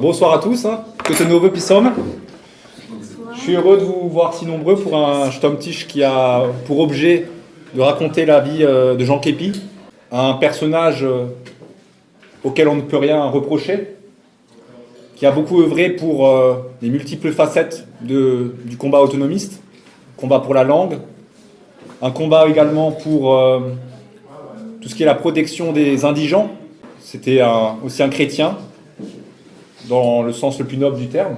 Bonsoir à tous, que de nouveau Pissom. Je suis heureux de vous voir si nombreux pour un Stammtisch qui a pour objet de raconter la vie de Jean Képy, un personnage auquel on ne peut rien reprocher, qui a beaucoup œuvré pour les multiples facettes du combat autonomiste, combat pour la langue, un combat également pour tout ce qui est la protection des indigents. C'était aussi un chrétien, dans le sens le plus noble du terme,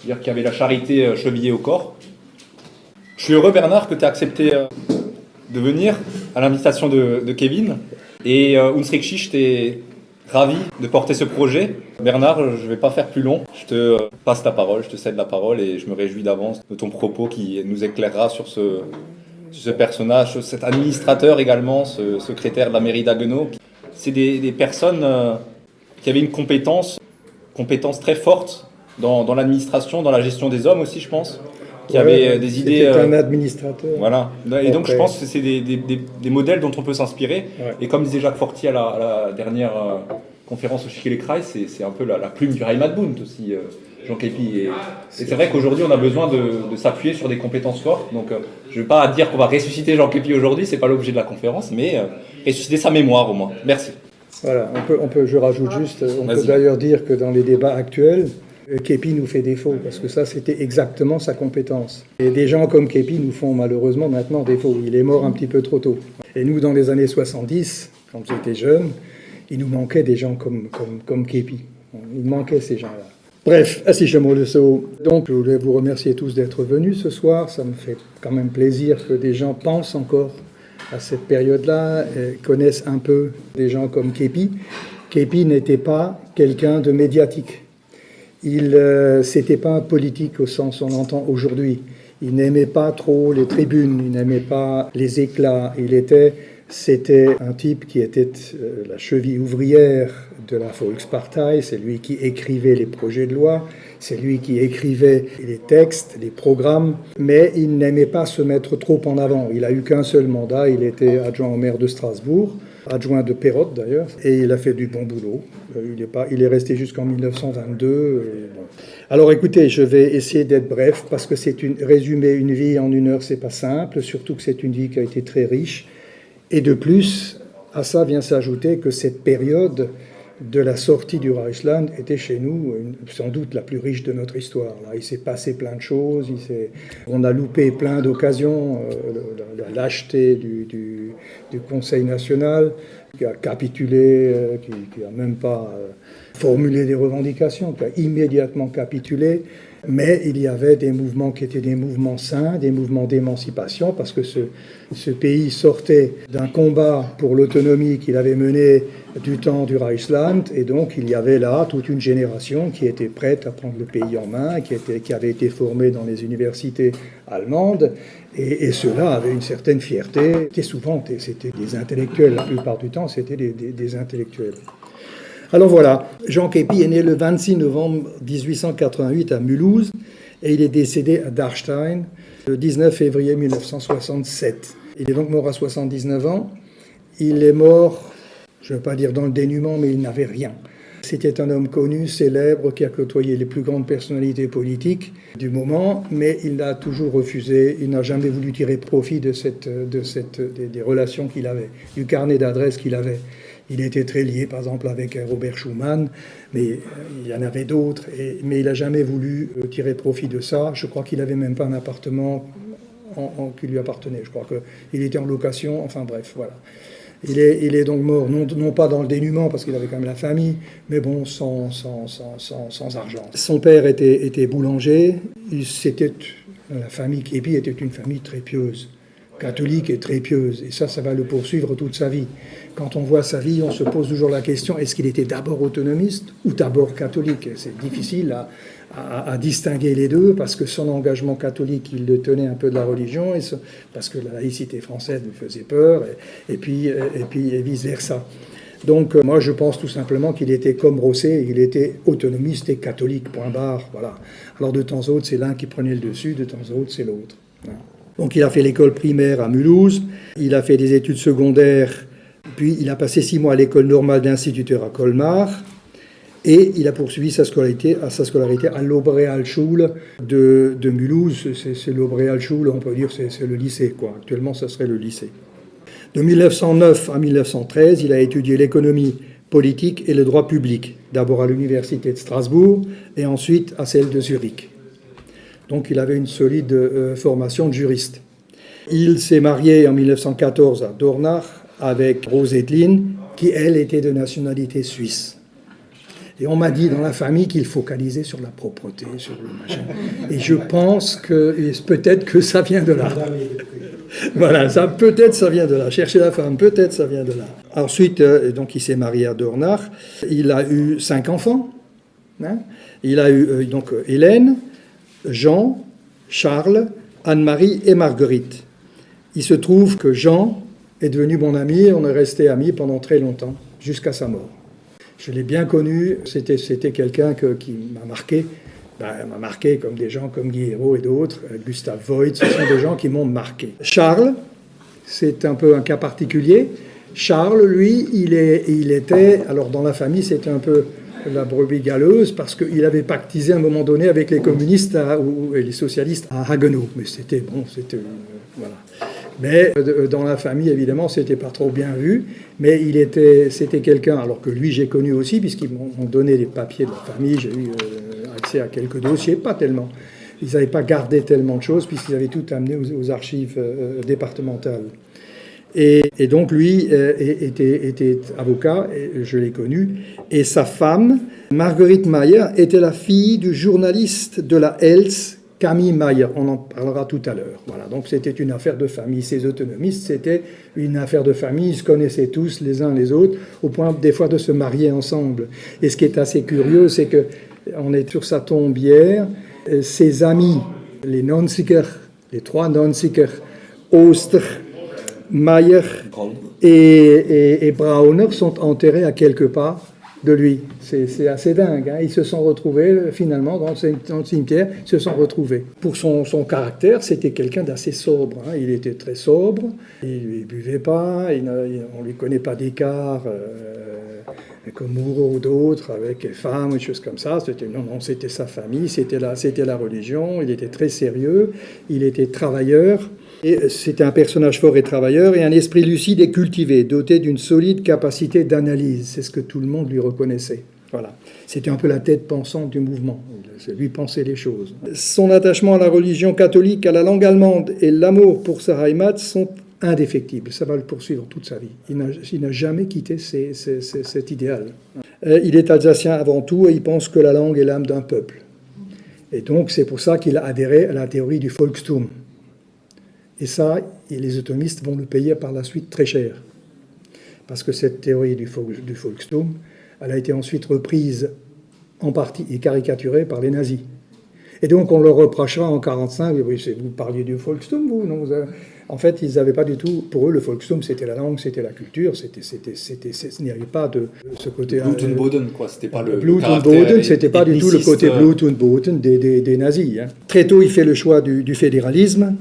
c'est-à-dire qu'il y avait la charité chevillée au corps. Je suis heureux, Bernard, que tu aies accepté de venir à l'invitation de Kevin. Et Unsrik Chicht est ravi de porter ce projet. Bernard, je ne vais pas faire plus long. Je te passe la parole, je te cède la parole et je me réjouis d'avance de ton propos qui nous éclairera sur ce personnage, cet administrateur également, ce secrétaire de la mairie d'Haguenau. C'est des personnes qui avaient une compétence très forte dans l'administration, dans la gestion des hommes aussi, je pense, qui avaient des idées... C'était un administrateur. Voilà. Et donc je pense que c'est des modèles dont on peut s'inspirer. Ouais. Et comme disait Jacques Fortier à la dernière conférence au Schilekreis, c'est un peu la plume du Heimatbund aussi, Jean Képy. Et c'est vrai qu'aujourd'hui, on a besoin de s'appuyer sur des compétences fortes. Donc je ne veux pas dire qu'on va ressusciter Jean Képy aujourd'hui, ce n'est pas l'objet de la conférence, mais ressusciter sa mémoire au moins. Merci. Voilà, je rajoute juste, on peut d'ailleurs dire que dans les débats actuels, Képy nous fait défaut, parce que ça, c'était exactement sa compétence. Et des gens comme Képy nous font malheureusement maintenant défaut. Il est mort un petit peu trop tôt. Et nous, dans les années 70, quand j'étais jeune, il nous manquait des gens comme Képy. Il manquait ces gens-là. Bref, assis chez moi le saut. Donc, je voulais vous remercier tous d'être venus ce soir. Ça me fait quand même plaisir que des gens pensent encore à cette période-là, connaissent un peu des gens comme Képy. Képy n'était pas quelqu'un de médiatique. C'était pas un politique au sens où on l'entend aujourd'hui. Il n'aimait pas trop les tribunes, il n'aimait pas les éclats. C'était un type qui était la cheville ouvrière de la Volkspartei, c'est lui qui écrivait les projets de loi, c'est lui qui écrivait les textes, les programmes, mais il n'aimait pas se mettre trop en avant. Il a eu qu'un seul mandat, il était adjoint au maire de Strasbourg, adjoint de Perrotte d'ailleurs, et il a fait du bon boulot. Il est resté jusqu'en 1922. Alors écoutez, je vais essayer d'être bref, parce que résumer une vie en 1 heure, c'est pas simple, surtout que c'est une vie qui a été très riche. Et de plus, à ça vient s'ajouter que cette période de la sortie du Reichsland était chez nous sans doute la plus riche de notre histoire. Là, il s'est passé plein de choses, on a loupé plein d'occasions, la lâcheté du Conseil national, qui a capitulé, qui n'a même pas formulé des revendications, qui a immédiatement capitulé. Mais il y avait des mouvements qui étaient des mouvements sains, des mouvements d'émancipation, parce que ce pays sortait d'un combat pour l'autonomie qu'il avait mené du temps du Reichsland, et donc il y avait là toute une génération qui était prête à prendre le pays en main, qui avait été formée dans les universités allemandes, et ceux-là avaient une certaine fierté. Et souvent, c'était des intellectuels, la plupart du temps, c'était des intellectuels. Alors voilà, Jean Képy est né le 26 novembre 1888 à Mulhouse et il est décédé à Dachstein le 19 février 1967. Il est donc mort à 79 ans. Il est mort, je ne veux pas dire dans le dénuement, mais il n'avait rien. C'était un homme connu, célèbre, qui a côtoyé les plus grandes personnalités politiques du moment, mais il a toujours refusé, il n'a jamais voulu tirer profit des relations qu'il avait, du carnet d'adresses qu'il avait. Il était très lié, par exemple, avec Robert Schuman, mais il y en avait d'autres, mais il n'a jamais voulu tirer profit de ça. Je crois qu'il n'avait même pas un appartement qui lui appartenait. Je crois qu'il était en location, enfin bref, voilà. Il est donc mort, non pas dans le dénuement, parce qu'il avait quand même la famille, mais bon, sans argent. Son père était boulanger. La famille Képy était une famille très pieuse, catholique et très pieuse. Et ça va le poursuivre toute sa vie. Quand on voit sa vie, on se pose toujours la question, est-ce qu'il était d'abord autonomiste ou d'abord catholique ? C'est difficile à distinguer les deux, parce que son engagement catholique, il le tenait un peu de la religion, parce que la laïcité française lui faisait peur, et puis vice-versa. Donc moi je pense tout simplement qu'il était comme Rosset, il était autonomiste et catholique, point barre, voilà. Alors de temps en temps, c'est l'un qui prenait le dessus, de temps en temps, c'est l'autre. Voilà. Donc il a fait l'école primaire à Mulhouse, il a fait des études secondaires, puis il a passé 6 mois à l'école normale d'instituteur à Colmar, Et il a poursuivi sa scolarité à l'Oberrealschule de Mulhouse. C'est l'Oberrealschule, on peut dire, c'est le lycée, quoi. Actuellement, ça serait le lycée. De 1909 à 1913, il a étudié l'économie politique et le droit public, d'abord à l'université de Strasbourg et ensuite à celle de Zurich. Donc il avait une solide formation de juriste. Il s'est marié en 1914 à Dornach avec Rose Edlin, qui, elle, était de nationalité suisse. Et on m'a dit dans la famille qu'il focalisait sur la propreté, sur le machin. Et je pense que peut-être que ça vient de là. Voilà, peut-être ça vient de là. Chercher la femme, peut-être ça vient de là. Ensuite, donc il s'est marié à Dornach. Il a eu 5 enfants. Hein. Il a eu donc Hélène, Jean, Charles, Anne-Marie et Marguerite. Il se trouve que Jean est devenu mon ami et on est resté amis pendant très longtemps, jusqu'à sa mort. Je l'ai bien connu, c'était quelqu'un qui m'a marqué. M'a marqué comme des gens comme Guy Hérault et d'autres, Gustave Voigt, ce sont des gens qui m'ont marqué. Charles, c'est un peu un cas particulier. Charles, lui, il était, alors dans la famille, c'était un peu la brebis galeuse, parce qu'il avait pactisé à un moment donné avec les communistes et les socialistes à Haguenau. Mais c'était bon, voilà. Mais dans la famille, évidemment, c'était pas trop bien vu. Mais c'était quelqu'un, alors que lui, j'ai connu aussi, puisqu'ils m'ont donné les papiers de la famille, j'ai eu accès à quelques dossiers, pas tellement. Ils n'avaient pas gardé tellement de choses, puisqu'ils avaient tout amené aux archives départementales. Et donc, lui était avocat, et je l'ai connu. Et sa femme, Marguerite Mayer, était la fille du journaliste de la Else, Camille Mayer. On en parlera tout à l'heure. Voilà, donc c'était une affaire de famille. Ces autonomistes, c'était une affaire de famille. Ils se connaissaient tous les uns les autres, au point des fois de se marier ensemble. Et ce qui est assez curieux, c'est que on est sur sa tombe hier. Ses amis, les Nonsiker, les 3 Nonsiker, Oster, Mayer et Brauner sont enterrés à quelques pas de lui. C'est assez dingue. Hein. Ils se sont retrouvés, finalement, dans le cimetière, ils se sont retrouvés. Pour son caractère, c'était quelqu'un d'assez sobre. Hein. Il était très sobre, il ne buvait pas, on ne lui connaît pas d'écart comme Moreau ou d'autres, avec les femmes, des choses comme ça. C'était sa famille, c'était la religion, il était très sérieux, il était travailleur. Et c'était un personnage fort et travailleur et un esprit lucide et cultivé, doté d'une solide capacité d'analyse. C'est ce que tout le monde lui reconnaissait. Voilà. C'était un peu la tête pensante du mouvement. Lui pensait les choses. Son attachement à la religion catholique, à la langue allemande et l'amour pour sa Heimat sont indéfectibles. Ça va le poursuivre toute sa vie. Il n'a jamais quitté cet idéal. Il est alsacien avant tout et il pense que la langue est l'âme d'un peuple. Et donc c'est pour ça qu'il a adhéré à la théorie du Volkstum. Et ça, les autonomistes vont le payer par la suite très cher. Parce que cette théorie du Volkstum, elle a été ensuite reprise en partie et caricaturée par les nazis. Et donc on leur reprochera en 1945, vous parliez du Volkstum, vous non, en fait, ils n'avaient pas du tout, pour eux, le Volkstum, c'était la langue, c'était la culture, il n'y avait pas de ce côté... Blut und Boden, quoi, c'était pas le Blut und Boden, c'était pas du tout le côté Blut und Boden des nazis. Hein. Très tôt, il fait le choix du fédéralisme.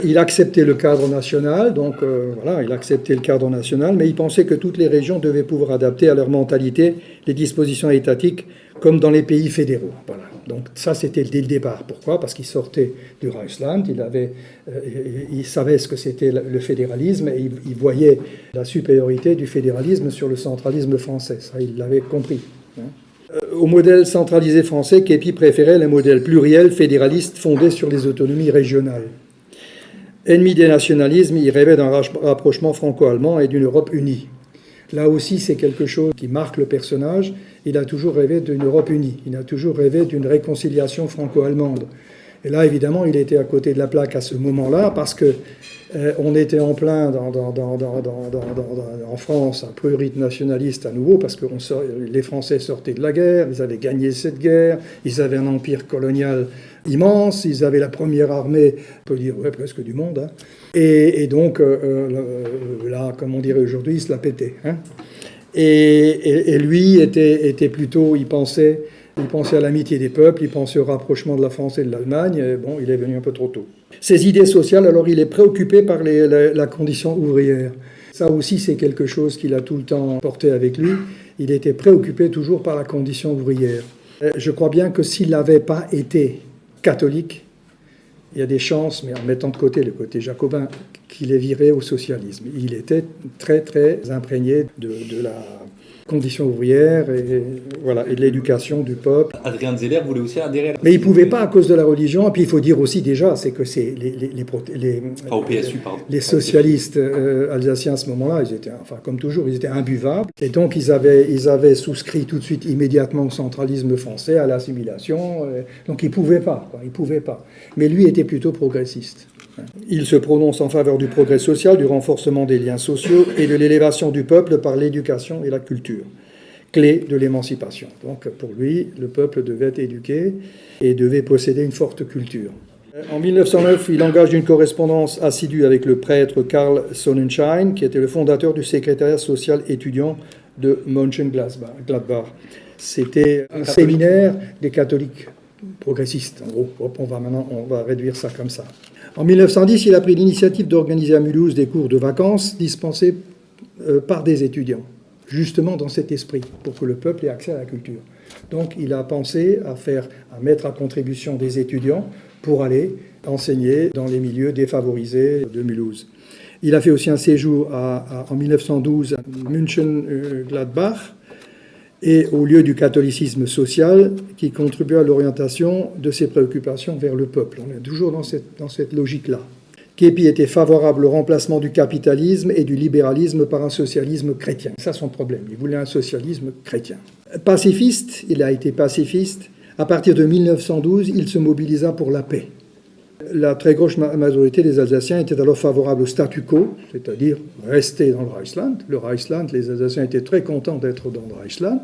Il acceptait le cadre national, donc voilà, il acceptait le cadre national, mais il pensait que toutes les régions devaient pouvoir adapter à leur mentalité les dispositions étatiques, comme dans les pays fédéraux. Voilà. Donc ça, c'était dès le départ. Pourquoi ? Parce qu'il sortait du Russland, il savait ce que c'était le fédéralisme, et il voyait la supériorité du fédéralisme sur le centralisme français. Ça, il l'avait compris. Hein. Au modèle centralisé français, Képy préférait le modèle pluriel, fédéraliste, fondé sur les autonomies régionales. Ennemi des nationalismes, il rêvait d'un rapprochement franco-allemand et d'une Europe unie. Là aussi, c'est quelque chose qui marque le personnage. Il a toujours rêvé d'une Europe unie. Il a toujours rêvé d'une réconciliation franco-allemande. Et là, évidemment, il était à côté de la plaque à ce moment-là parce que on était en plein en France un prurite nationaliste à nouveau parce que les Français sortaient de la guerre, ils avaient gagné cette guerre, ils avaient un empire colonial immense, ils avaient la première armée, on peut dire presque du monde, hein. Et donc là, comme on dirait aujourd'hui, il se la pétait. Hein. Et lui était plutôt, il pensait à l'amitié des peuples, il pensait au rapprochement de la France et de l'Allemagne. Et bon, il est venu un peu trop tôt. Ses idées sociales, alors il est préoccupé par la condition ouvrière. Ça aussi, c'est quelque chose qu'il a tout le temps porté avec lui. il était préoccupé toujours par la condition ouvrière. Je crois bien que s'il n'avait pas été catholique, il y a des chances, mais en mettant de côté le côté jacobin, qu'il ait viré au socialisme. Il était très, très imprégné de la condition ouvrière et, voilà, et de l'éducation du peuple. Adrien Zeller voulait aussi adhérer à la... Mais il ne pouvait pas à cause de la religion. Et puis il faut dire aussi déjà, c'est que c'est Au PSU, pardon. les socialistes alsaciens à ce moment-là, ils étaient, enfin comme toujours, ils étaient imbuvables. Et donc ils avaient souscrit tout de suite immédiatement au centralisme français, à l'assimilation. Donc ils ne pouvaient pas, quoi, ils pouvaient pas. Mais lui était plutôt progressiste. Il se prononce en faveur du progrès social, du renforcement des liens sociaux et de l'élévation du peuple par l'éducation et la culture, clé de l'émancipation. Donc pour lui, le peuple devait être éduqué et devait posséder une forte culture. En 1909, il engage une correspondance assidue avec le prêtre Karl Sonnenschein, qui était le fondateur du secrétariat social étudiant de Mönchengladbach. C'était un séminaire des catholiques progressistes, en gros. On va réduire ça comme ça. En 1910, il a pris l'initiative d'organiser à Mulhouse des cours de vacances dispensés par des étudiants, justement dans cet esprit, pour que le peuple ait accès à la culture. Donc il a pensé à mettre à contribution des étudiants pour aller enseigner dans les milieux défavorisés de Mulhouse. Il a fait aussi un séjour en 1912 à Mönchengladbach, et au lieu du catholicisme social qui contribue à l'orientation de ses préoccupations vers le peuple. On est toujours dans cette logique-là. Kepi était favorable au remplacement du capitalisme et du libéralisme par un socialisme chrétien. C'est ça son problème. Il voulait un socialisme chrétien. Pacifiste, il a été pacifiste. À partir de 1912, il se mobilisa pour la paix. La très grosse majorité des Alsaciens étaient alors favorables au statu quo, c'est-à-dire rester dans le Reichsland. Le Reichsland, les Alsaciens étaient très contents d'être dans le Reichsland.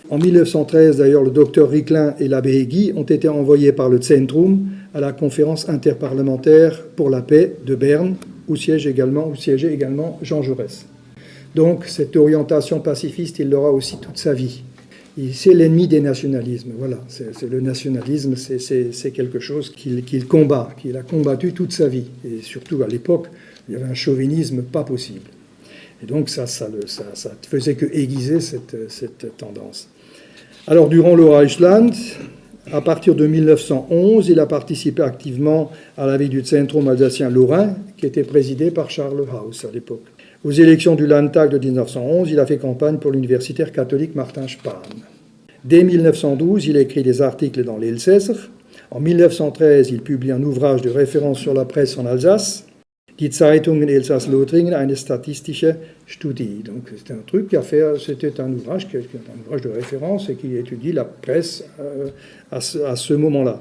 En 1913, d'ailleurs, le docteur Ricklin et l'abbé Hegyi ont été envoyés par le Zentrum à la conférence interparlementaire pour la paix de Berne, où siégeait également Jean Jaurès. Donc, cette orientation pacifiste, il l'aura aussi toute sa vie. C'est l'ennemi des nationalismes. Voilà, c'est le nationalisme, c'est quelque chose qu'il combat, qu'il a combattu toute sa vie. Et surtout, à l'époque, il y avait un chauvinisme pas possible. Et donc, ça faisait que aiguiser cette tendance. Alors, durant le Reichsland, à partir de 1911, il a participé activement à la vie du Zentrum alsacien lorrain, qui était présidé par Charles Haus à l'époque. Aux élections du Landtag de 1911, il a fait campagne pour l'universitaire catholique Martin Spahn. Dès 1912, il a écrit des articles dans l'Elsässer. En 1913, il publie un ouvrage de référence sur la presse en Alsace, Die Zeitungen Elsass-Lothringen, eine statistische Studie. Donc c'était un truc c'était un ouvrage de référence et qui étudie la presse à ce moment-là.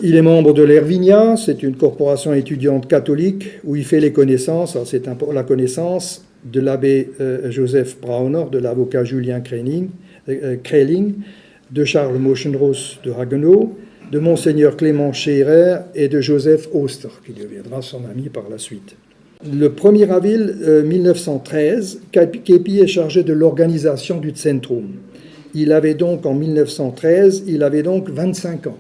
Il est membre de l'Hervinia, c'est une corporation étudiante catholique où il fait les connaissances. Alors c'est la connaissance de l'abbé Joseph Brauner, de l'avocat Julien Kreling, de Charles Moschenroos de Haguenau, de Monseigneur Clément Scherer et de Joseph Oster, qui deviendra son ami par la suite. Le 1er avril 1913, Kepi est chargé de l'organisation du Zentrum. Il avait donc, en 1913, 25 ans.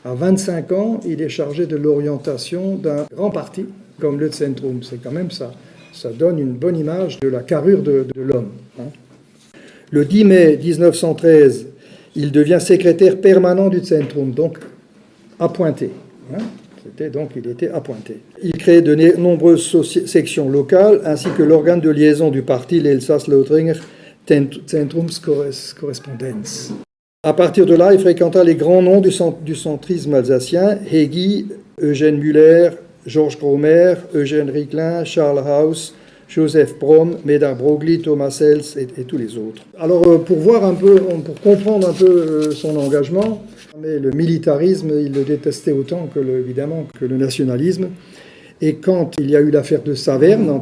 À 25 ans, il est chargé de l'orientation d'un grand parti comme le Zentrum. C'est quand même ça. Ça donne une bonne image de la carrure de l'homme. Le 10 mai 1913, il devient secrétaire permanent du Zentrum, donc appointé. Il était appointé. Il crée de nombreuses sections locales, ainsi que l'organe de liaison du parti, l'Elsass-Lothringer Zentrumskorrespondenz. À partir de là, il fréquenta les grands noms du centrisme alsacien, Hegyi, Eugène Müller, Georges Gromer, Eugène Ricklin, Charles Haus, Joseph Brom, Médard Broglie, Thomas Hels et tous les autres. Alors, pour comprendre un peu son engagement, mais le militarisme, il le détestait autant évidemment que le nationalisme. Et quand il y a eu l'affaire de Saverne en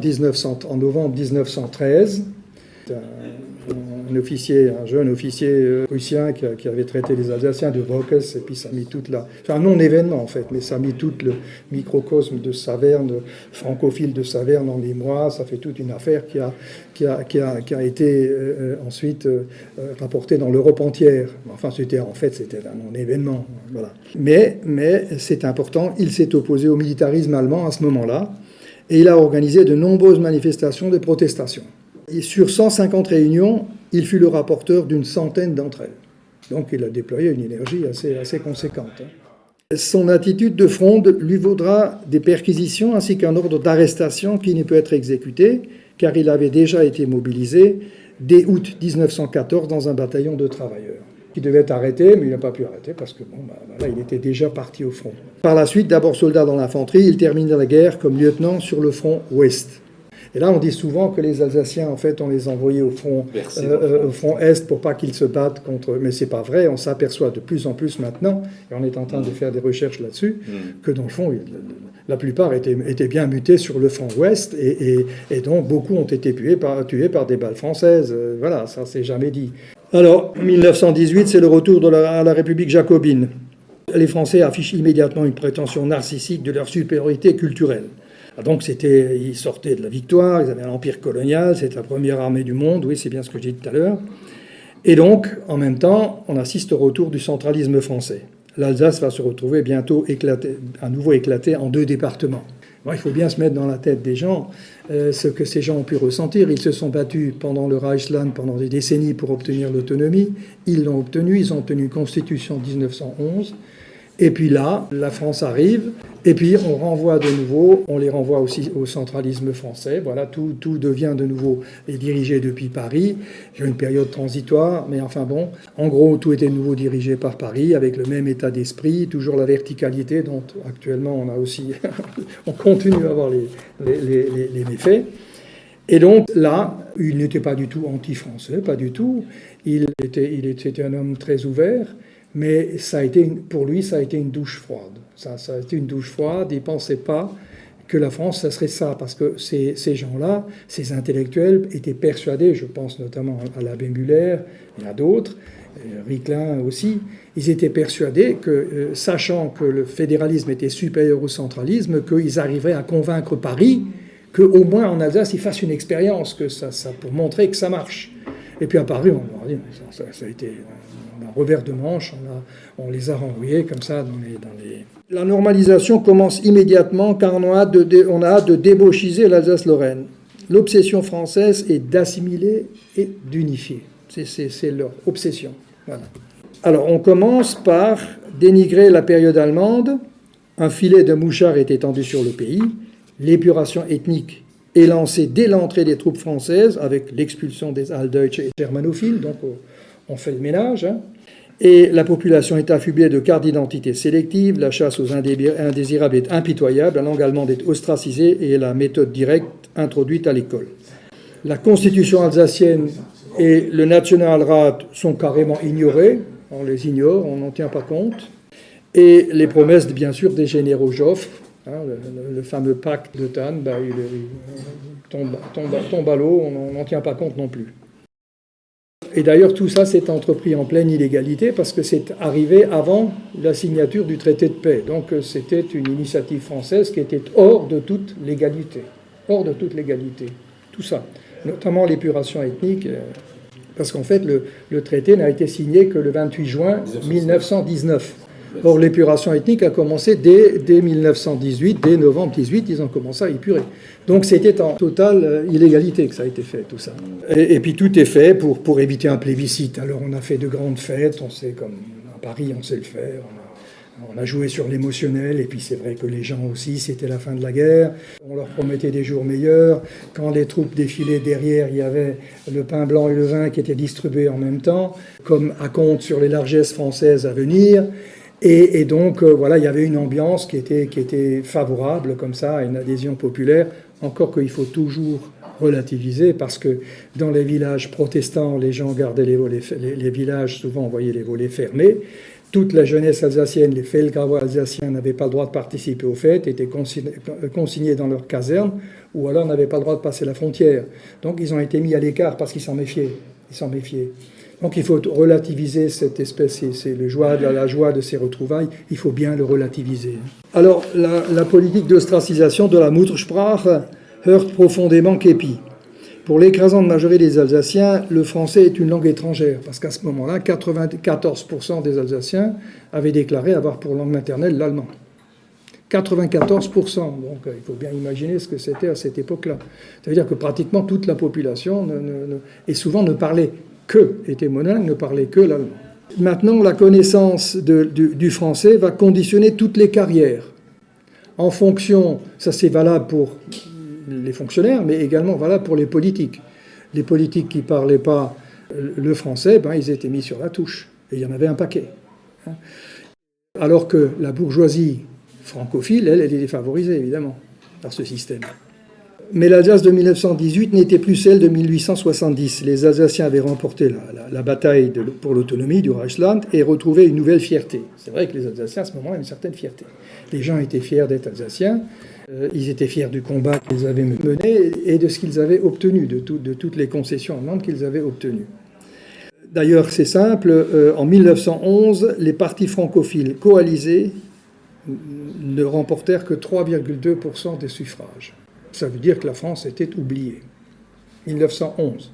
novembre 1913, un jeune officier prussien qui avait traité les Alsaciens de Brockes, et puis ça a mis c'est un non-événement en fait, mais ça a mis tout le microcosme de Saverne, francophile de Saverne en émoi. Ça fait toute une affaire qui a été ensuite rapportée dans l'Europe entière. Enfin, c'était un non-événement. Voilà. Mais c'est important, il s'est opposé au militarisme allemand à ce moment-là, et il a organisé de nombreuses manifestations de protestation. Et sur 150 réunions, il fut le rapporteur d'une centaine d'entre elles. Donc il a déployé une énergie assez conséquente. Son attitude de fronde lui vaudra des perquisitions ainsi qu'un ordre d'arrestation qui ne peut être exécuté, car il avait déjà été mobilisé dès août 1914 dans un bataillon de travailleurs. Il devait être arrêté, mais il n'a pas pu arrêter parce que il était déjà parti au front. Par la suite, d'abord soldat dans l'infanterie, il termine la guerre comme lieutenant sur le front ouest. Et là, on dit souvent que les Alsaciens, en fait, on les envoyait au front est pour pas qu'ils se battent contre... Mais c'est pas vrai, on s'aperçoit de plus en plus maintenant, et on est en train de faire des recherches là-dessus, que dans le fond, la plupart étaient bien mutés sur le front ouest, et donc beaucoup ont été tués par des balles françaises. Voilà, ça c'est jamais dit. Alors, 1918, c'est le retour à la République jacobine. Les Français affichent immédiatement une prétention narcissique de leur supériorité culturelle. Donc ils sortaient de la victoire, ils avaient un empire colonial, c'était la première armée du monde, oui c'est bien ce que j'ai dit tout à l'heure. Et donc, en même temps, on assiste au retour du centralisme français. L'Alsace va se retrouver bientôt à nouveau éclatée en 2 départements. Bon, il faut bien se mettre dans la tête des gens ce que ces gens ont pu ressentir. Ils se sont battus pendant le Reichsland pendant des décennies pour obtenir l'autonomie. Ils l'ont obtenue, ils ont obtenu une constitution en 1911. Et puis là, la France arrive, et puis on les renvoie aussi au centralisme français. Voilà, tout devient de nouveau dirigé depuis Paris. Il y a une période transitoire, mais enfin bon, en gros, tout était de nouveau dirigé par Paris, avec le même état d'esprit, toujours la verticalité dont actuellement on a aussi, on continue à avoir les méfaits. Et donc là, il n'était pas du tout anti-français, pas du tout. Il était un homme très ouvert. Mais pour lui, ça a été une douche froide. Ça a été une douche froide. Il ne pensait pas que la France, ça serait ça. Parce que ces gens-là, ces intellectuels, étaient persuadés, je pense notamment à l'abbé Muller et à d'autres, Ricklin aussi, ils étaient persuadés que, sachant que le fédéralisme était supérieur au centralisme, qu'ils arriveraient à convaincre Paris qu'au moins en Alsace, ils fassent une expérience, que ça pour montrer que ça marche. Et puis à Paris, on leur a dit, ça a été un revers de manche, on les a renvoyés comme ça dans les... La normalisation commence immédiatement car on a hâte de débauchiser l'Alsace-Lorraine. L'obsession française est d'assimiler et d'unifier. C'est leur obsession. Voilà. Alors on commence par dénigrer la période allemande. Un filet de mouchards est étendu sur le pays. L'épuration ethnique est lancée dès l'entrée des troupes françaises avec l'expulsion des Altdeutsche et germanophiles. Donc on fait le ménage. Hein. Et la population est affublée de cartes d'identité sélectives, la chasse aux indésirables est impitoyable, la langue allemande est ostracisée et la méthode directe introduite à l'école. La constitution alsacienne et le Nationalrat sont carrément ignorés, on les ignore, on n'en tient pas compte. Et les promesses, bien sûr, des généraux Joffre, hein, le fameux pacte de Thann, il tombe à l'eau, on n'en tient pas compte non plus. Et d'ailleurs, tout ça s'est entrepris en pleine illégalité parce que c'est arrivé avant la signature du traité de paix. Donc c'était une initiative française qui était hors de toute légalité. Hors de toute légalité. Tout ça. Notamment l'épuration ethnique. Parce qu'en fait, le traité n'a été signé que le 28 juin 1919. Or, l'épuration ethnique a commencé dès 1918, dès novembre 18, ils ont commencé à épurer. Donc c'était en totale illégalité que ça a été fait, tout ça. Et puis tout est fait pour éviter un plébiscite. Alors on a fait de grandes fêtes, on sait, comme à Paris, on sait le faire. On a joué sur l'émotionnel, et puis c'est vrai que les gens aussi, c'était la fin de la guerre. On leur promettait des jours meilleurs. Quand les troupes défilaient derrière, il y avait le pain blanc et le vin qui étaient distribués en même temps, comme à compte sur les largesses françaises à venir. Et donc, voilà, il y avait une ambiance qui était favorable, comme ça, à une adhésion populaire. Encore qu'il faut toujours relativiser, parce que dans les villages protestants, les gens gardaient les villages, souvent on voyait les volets fermés. Toute la jeunesse alsacienne, les Feldgravois alsaciens n'avaient pas le droit de participer aux fêtes, étaient consignés dans leur caserne, ou alors n'avaient pas le droit de passer la frontière. Donc ils ont été mis à l'écart parce qu'ils s'en méfiaient. Donc il faut relativiser cette espèce, c'est la joie de ces retrouvailles, il faut bien le relativiser. Alors la politique d'ostracisation de la Muttersprache heurte profondément Képy. Pour l'écrasante majorité des Alsaciens, le français est une langue étrangère, parce qu'à ce moment-là, 94% des Alsaciens avaient déclaré avoir pour langue maternelle l'allemand. 94%, donc il faut bien imaginer ce que c'était à cette époque-là. Ça veut dire que pratiquement toute la population, et souvent ne parlait était monolingue, ne parlait que l'allemand. Maintenant, la connaissance du français va conditionner toutes les carrières. En fonction, ça c'est valable pour les fonctionnaires, mais également valable pour les politiques. Les politiques qui ne parlaient pas le français, ils étaient mis sur la touche. Et il y en avait un paquet. Alors que la bourgeoisie francophile, elle est défavorisée, évidemment, par ce système. Mais l'Alsace de 1918 n'était plus celle de 1870. Les Alsaciens avaient remporté la bataille pour l'autonomie du Reichsland et retrouvé une nouvelle fierté. C'est vrai que les Alsaciens, à ce moment-là, avaient une certaine fierté. Les gens étaient fiers d'être Alsaciens, ils étaient fiers du combat qu'ils avaient mené et de ce qu'ils avaient obtenu, de toutes les concessions allemandes qu'ils avaient obtenues. D'ailleurs, c'est simple, en 1911, les partis francophiles coalisés ne remportèrent que 3,2% des suffrages. Ça veut dire que la France était oubliée. 1911.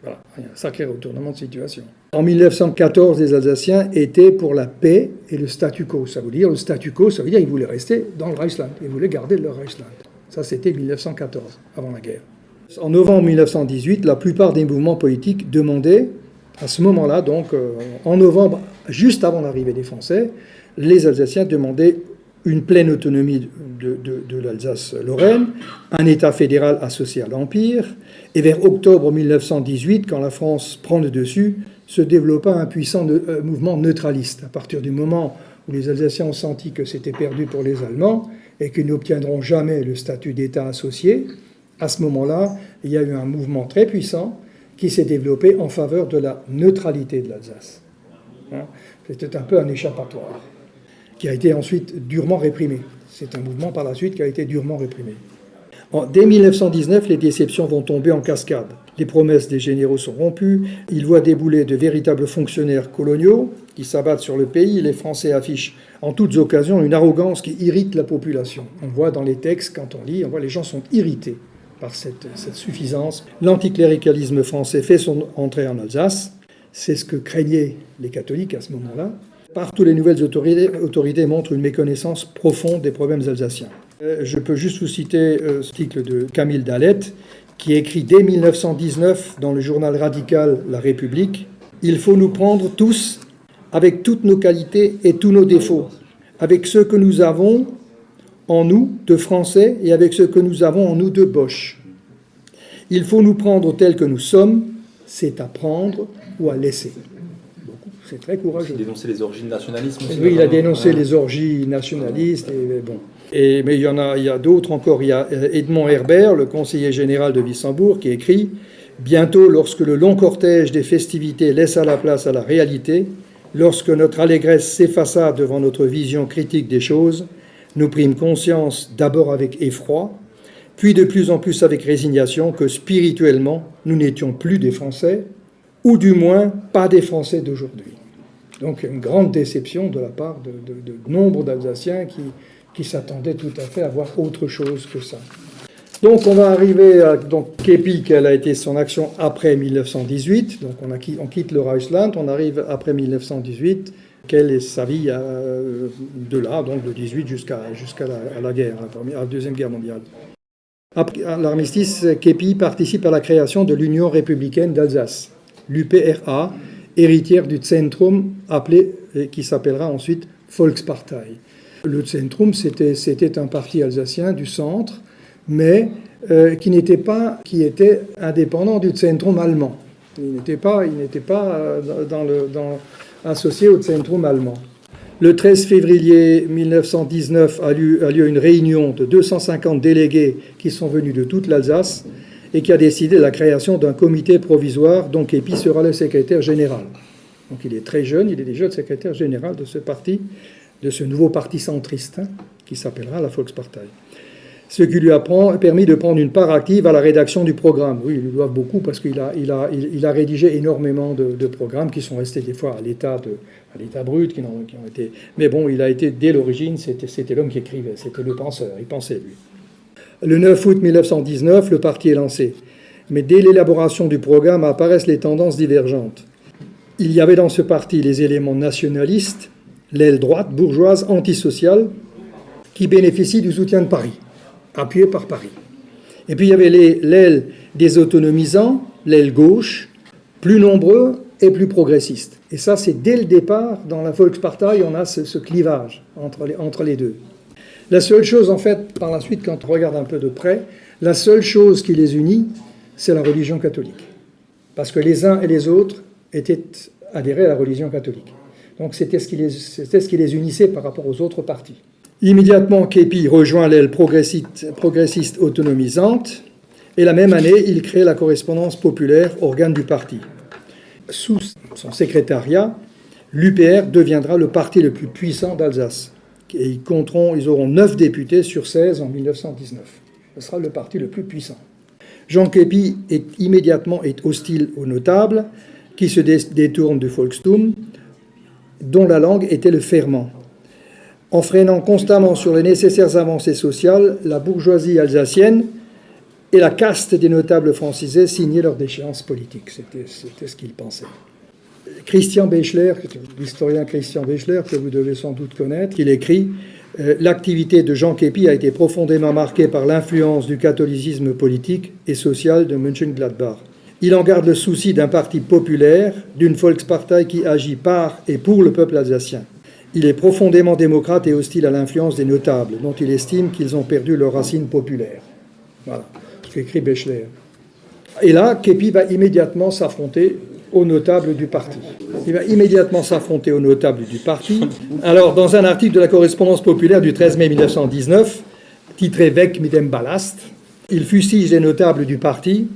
Voilà, un sacré retournement de situation. En 1914, les Alsaciens étaient pour la paix et le statu quo. Ça veut dire qu'ils voulaient rester dans le Reichsland. Ils voulaient garder leur Reichsland. Ça, c'était 1914, avant la guerre. En novembre 1918, la plupart des mouvements politiques demandaient, à ce moment-là, donc en novembre, juste avant l'arrivée des Français, les Alsaciens demandaient une pleine autonomie de l'Alsace-Lorraine, un État fédéral associé à l'Empire, et vers octobre 1918, quand la France prend le dessus, se développa un puissant mouvement neutraliste. À partir du moment où les Alsaciens ont senti que c'était perdu pour les Allemands et qu'ils n'obtiendront jamais le statut d'État associé, à ce moment-là, il y a eu un mouvement très puissant qui s'est développé en faveur de la neutralité de l'Alsace. C'était un peu un échappatoire, qui a été ensuite durement réprimé. C'est un mouvement par la suite qui a été durement réprimé. Dès 1919, les déceptions vont tomber en cascade. Les promesses des généraux sont rompues. Ils voient débouler de véritables fonctionnaires coloniaux qui s'abattent sur le pays. Les Français affichent en toutes occasions une arrogance qui irrite la population. On voit dans les textes, quand on lit, les gens sont irrités par cette suffisance. L'anticléricalisme français fait son entrée en Alsace. C'est ce que craignaient les catholiques à ce moment-là. Partout, les nouvelles autorités montrent une méconnaissance profonde des problèmes alsaciens. Je peux juste vous citer cet article de Camille Dalette, qui écrit dès 1919 dans le journal radical La République « Il faut nous prendre tous, avec toutes nos qualités et tous nos défauts, avec ceux que nous avons en nous de Français et avec ceux que nous avons en nous de Boches. Il faut nous prendre tels que nous sommes, c'est à prendre ou à laisser. » C'est très courageux. Il a dénoncé les orgies nationalistes. Oui, il a dénoncé les orgies nationalistes. Mais il y a d'autres encore. Il y a Edmond Herbert, le conseiller général de Wissembourg, qui écrit « Bientôt, lorsque le long cortège des festivités laissa la place à la réalité, lorsque notre allégresse s'effaça devant notre vision critique des choses, nous prîmes conscience d'abord avec effroi, puis de plus en plus avec résignation que spirituellement, nous n'étions plus des Français, ou du moins pas des Français d'aujourd'hui. » Donc une grande déception de la part de nombre d'Alsaciens qui s'attendaient tout à fait à voir autre chose que ça. Donc on va arriver à Képi, quelle a été son action après 1918. Donc on quitte le Reichsland, on arrive après 1918. Quelle est sa vie de là, donc de 18 jusqu'à la guerre, à la Deuxième Guerre mondiale. Après l'armistice, Képi participe à la création de l'Union républicaine d'Alsace, l'UPRA, héritière du Zentrum, qui s'appellera ensuite Volkspartei. Le Zentrum, c'était un parti alsacien du centre, mais qui était indépendant du Zentrum allemand. Il n'était pas associé au Zentrum allemand. Le 13 février 1919 a lieu une réunion de 250 délégués qui sont venus de toute l'Alsace et qui a décidé la création d'un comité provisoire dont Képi sera le secrétaire général. Donc il est très jeune, il est déjà le secrétaire général de ce parti, de ce nouveau parti centriste, qui s'appellera la Volkspartei. Ce qui lui a permis de prendre une part active à la rédaction du programme. Oui, il lui doit beaucoup parce qu'il a rédigé énormément de programmes qui sont restés des fois à l'état brut, qui ont été... Mais bon, il a été, dès l'origine, c'était l'homme qui écrivait, c'était le penseur, il pensait lui. Le 9 août 1919, le parti est lancé. Mais dès l'élaboration du programme apparaissent les tendances divergentes. Il y avait dans ce parti les éléments nationalistes, l'aile droite, bourgeoise, antisociale, qui bénéficie du soutien de Paris, appuyé par Paris. Et puis il y avait l'aile des autonomisants, l'aile gauche, plus nombreux et plus progressistes. Et ça, c'est dès le départ, dans la Volkspartei, on a ce clivage entre les deux. La seule chose, en fait, par la suite, quand on regarde un peu de près, la seule chose qui les unit, c'est la religion catholique. Parce que les uns et les autres étaient adhérés à la religion catholique. Donc c'était ce qui les unissait par rapport aux autres partis. Immédiatement, Kepi rejoint l'aile progressiste autonomisante, et la même année, il crée la Correspondance populaire, organe du parti. Sous son secrétariat, l'UPR deviendra le parti le plus puissant d'Alsace. Et ils auront 9 députés sur 16 en 1919. Ce sera le parti le plus puissant. Jean Kepi est immédiatement hostile aux notables, qui se détournent du Volkstum, dont la langue était le ferment. En freinant constamment sur les nécessaires avancées sociales, la bourgeoisie alsacienne et la caste des notables francisés signaient leur déchéance politique. C'était ce qu'ils pensaient. Christian Bechler, l'historien Christian Bechler, que vous devez sans doute connaître, il écrit « L'activité de Jean Kepi a été profondément marquée par l'influence du catholicisme politique et social de Mönchengladbach. Il en garde le souci d'un parti populaire, d'une Volkspartei qui agit par et pour le peuple alsacien. Il est profondément démocrate et hostile à l'influence des notables, dont il estime qu'ils ont perdu leurs racines populaires. » Voilà ce qu'écrit Bechler. Et là, Kepi va immédiatement s'affronter aux notables du parti. Il va immédiatement s'affronter aux notables du parti. Alors, dans un article de la Correspondance populaire du 13 mai 1919, titré « Weg mit dem Ballast », il fustige les notables du parti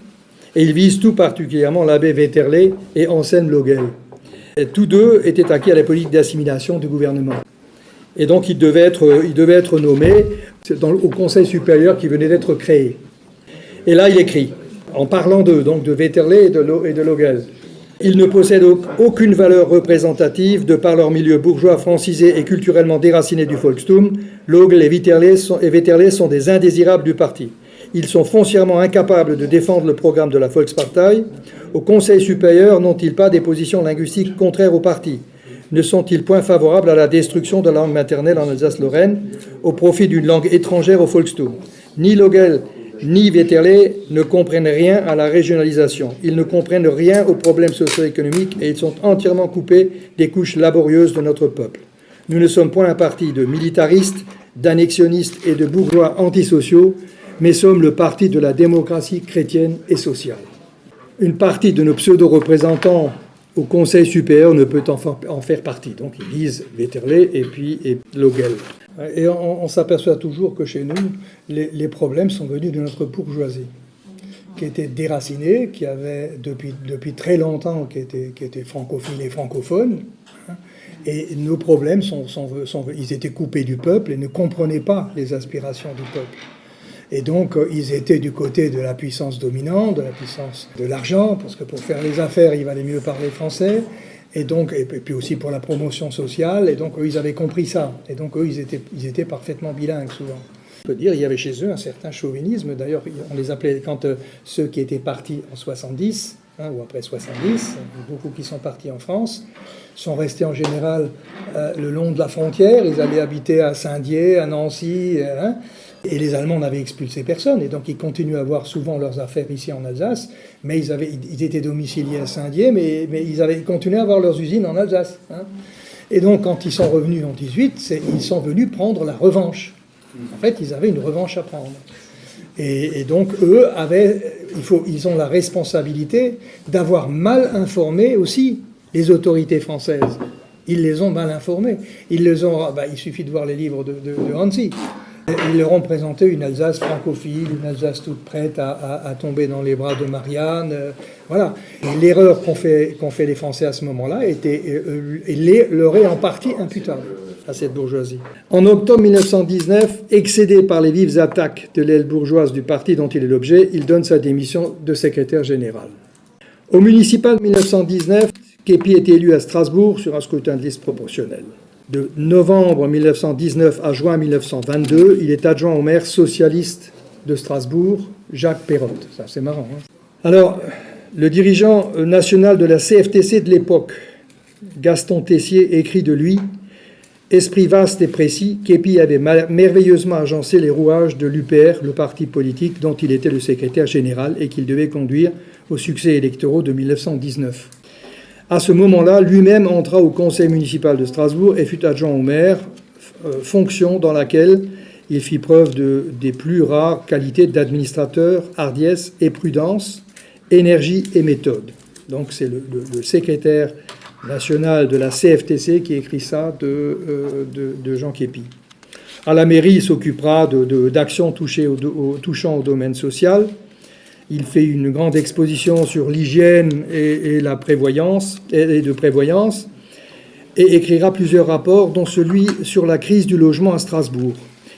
et il vise tout particulièrement l'abbé Vetterle et Anselm Logel. Et tous deux étaient acquis à la politique d'assimilation du gouvernement. Et donc, il devait être nommé au Conseil supérieur qui venait d'être créé. Et là, il écrit, en parlant d'eux, donc de Vetterle et de Logel, « Ils ne possèdent aucune valeur représentative de par leur milieu bourgeois, francisé et culturellement déraciné du Volkstum. Logel et Vetterle sont des indésirables du parti. Ils sont foncièrement incapables de défendre le programme de la Volkspartei. Au Conseil supérieur n'ont-ils pas des positions linguistiques contraires au parti? Ne sont-ils point favorables à la destruction de la langue maternelle en Alsace-Lorraine au profit d'une langue étrangère au Volkstum? Ni Logel ni Vetterle ne comprennent rien à la régionalisation. Ils ne comprennent rien aux problèmes socio-économiques et ils sont entièrement coupés des couches laborieuses de notre peuple. Nous ne sommes point un parti de militaristes, d'annexionnistes et de bourgeois antisociaux, mais sommes le parti de la démocratie chrétienne et sociale. Une partie de nos pseudo-représentants au Conseil supérieur ne peut en faire partie. Donc ils disent Vetterle et Logel. Et on s'aperçoit toujours que chez nous, les problèmes sont venus de notre bourgeoisie, qui était déracinée, qui avait depuis très longtemps, qui était francophile et francophone. Et nos problèmes ils étaient coupés du peuple et ne comprenaient pas les aspirations du peuple. Et donc, ils étaient du côté de la puissance dominante, de la puissance de l'argent, parce que pour faire les affaires, il valait mieux parler français, et puis aussi pour la promotion sociale, et donc eux, ils avaient compris ça. Et donc, eux, ils étaient parfaitement bilingues, souvent. On peut dire, il y avait chez eux un certain chauvinisme. D'ailleurs, on les appelait, quand ceux qui étaient partis en 70, ou après 70, beaucoup qui sont partis en France, sont restés en général le long de la frontière. Ils allaient habiter à Saint-Dié, à Nancy, et les Allemands n'avaient expulsé personne, et donc ils continuaient à avoir souvent leurs affaires ici en Alsace, mais ils étaient domiciliés à Saint-Dié, mais ils continuaient à avoir leurs usines en Alsace. Et donc quand ils sont revenus en 18, ils sont venus prendre la revanche. En fait, ils avaient une revanche à prendre. Et donc eux ils ont la responsabilité d'avoir mal informé aussi les autorités françaises. Ils les ont mal informés. Il suffit de voir les livres de Hansi. Ils leur ont présenté une Alsace francophile, une Alsace toute prête à tomber dans les bras de Marianne. Voilà. Et l'erreur qu'ont fait les Français à ce moment-là leur est en partie imputable à cette bourgeoisie. En octobre 1919, excédé par les vives attaques de l'aile bourgeoise du parti dont il est l'objet, il donne sa démission de secrétaire général. Au municipal 1919, Kepi est élu à Strasbourg sur un scrutin de liste proportionnel. De novembre 1919 à juin 1922, il est adjoint au maire socialiste de Strasbourg, Jacques Perrotte. Ça, c'est marrant. Alors, le dirigeant national de la CFTC de l'époque, Gaston Tessier, écrit de lui « Esprit vaste et précis, Képy avait merveilleusement agencé les rouages de l'UPR, le parti politique dont il était le secrétaire général et qu'il devait conduire aux succès électoraux de 1919. À ce moment-là, lui-même entra au conseil municipal de Strasbourg et fut adjoint au maire, fonction dans laquelle il fit preuve des plus rares qualités d'administrateur, hardiesse et prudence, énergie et méthode. Donc c'est le secrétaire national de la CFTC qui écrit ça de Jean Képy. À la mairie, il s'occupera d'actions touchant au domaine social. Il fait une grande exposition sur l'hygiène et la prévoyance, et de prévoyance, et écrira plusieurs rapports, dont celui sur la crise du logement à Strasbourg.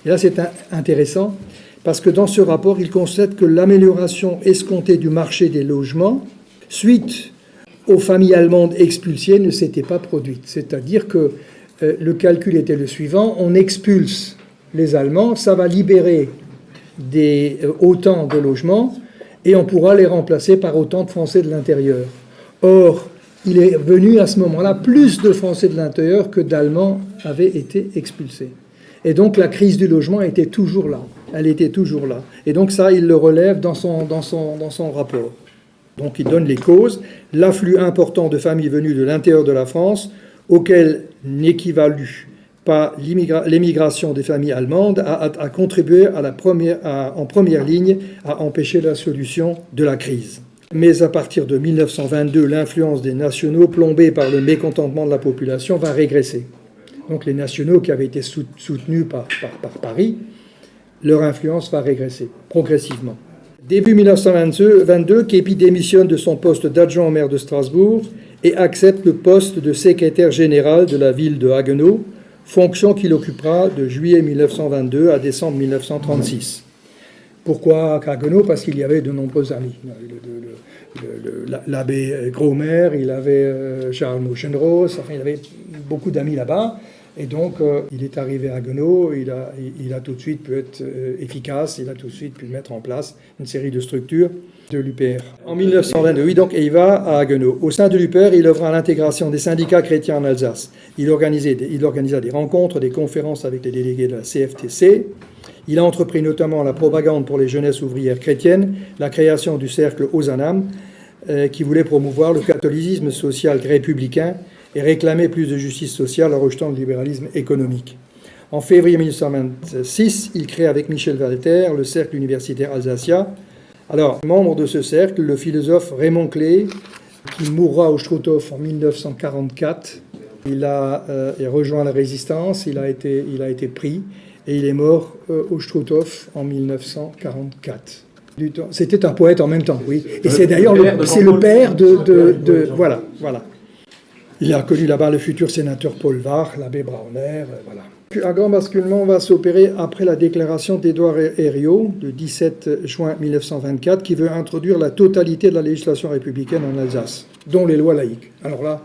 Et là, c'est intéressant, parce que dans ce rapport, il constate que l'amélioration escomptée du marché des logements, suite aux familles allemandes expulsées, ne s'était pas produite. C'est-à-dire que le calcul était le suivant, on expulse les Allemands, ça va libérer autant de logements, et on pourra les remplacer par autant de Français de l'intérieur. Or, il est venu à ce moment-là plus de Français de l'intérieur que d'Allemands avaient été expulsés. Et donc la crise du logement était toujours là. Elle était toujours là. Et donc ça, il le relève dans son rapport. Donc il donne les causes. L'afflux important de familles venues de l'intérieur de la France, auquel n'équivalut pas l'émigration des familles allemandes, a contribué en première ligne à empêcher la solution de la crise. Mais à partir de 1922, l'influence des nationaux, plombée par le mécontentement de la population, va régresser. Donc les nationaux qui avaient été soutenus par Paris, leur influence va régresser progressivement. Début 1922, Képy démissionne de son poste d'adjoint au maire de Strasbourg et accepte le poste de secrétaire général de la ville de Haguenau, fonction qu'il occupera de juillet 1922 à décembre 1936. Pourquoi Haguenau ? Parce qu'il y avait de nombreux amis. L'abbé Gromer, il avait Charles Mouchenros, enfin il avait beaucoup d'amis là-bas. Et donc, il est arrivé à Haguenau, il a tout de suite pu être efficace, il a tout de suite pu mettre en place une série de structures de l'UPR. En 1922, oui, donc, et il va à Haguenau. Au sein de l'UPR, il œuvra à l'intégration des syndicats chrétiens en Alsace. Il organisa des rencontres, des conférences avec les délégués de la CFTC. Il a entrepris notamment la propagande pour les jeunesses ouvrières chrétiennes, la création du cercle Ozanam, qui voulait promouvoir le catholicisme social républicain et réclamer plus de justice sociale en rejetant le libéralisme économique. En février 1926, il crée avec Michel Walter le cercle universitaire Alsacia. Alors, membre de ce cercle, le philosophe Raymond Clé, qui mourra au Struthof en 1944. Il a rejoint la résistance, il a été pris, et il est mort au Struthof en 1944. C'était un poète en même temps, oui. Et c'est d'ailleurs le père de voilà. Il a connu là-bas le futur sénateur Paul Vach, l'abbé Brauner, voilà. Puis un grand basculement va s'opérer après la déclaration d'Édouard Herriot, le 17 juin 1924, qui veut introduire la totalité de la législation républicaine en Alsace, dont les lois laïques. Alors là,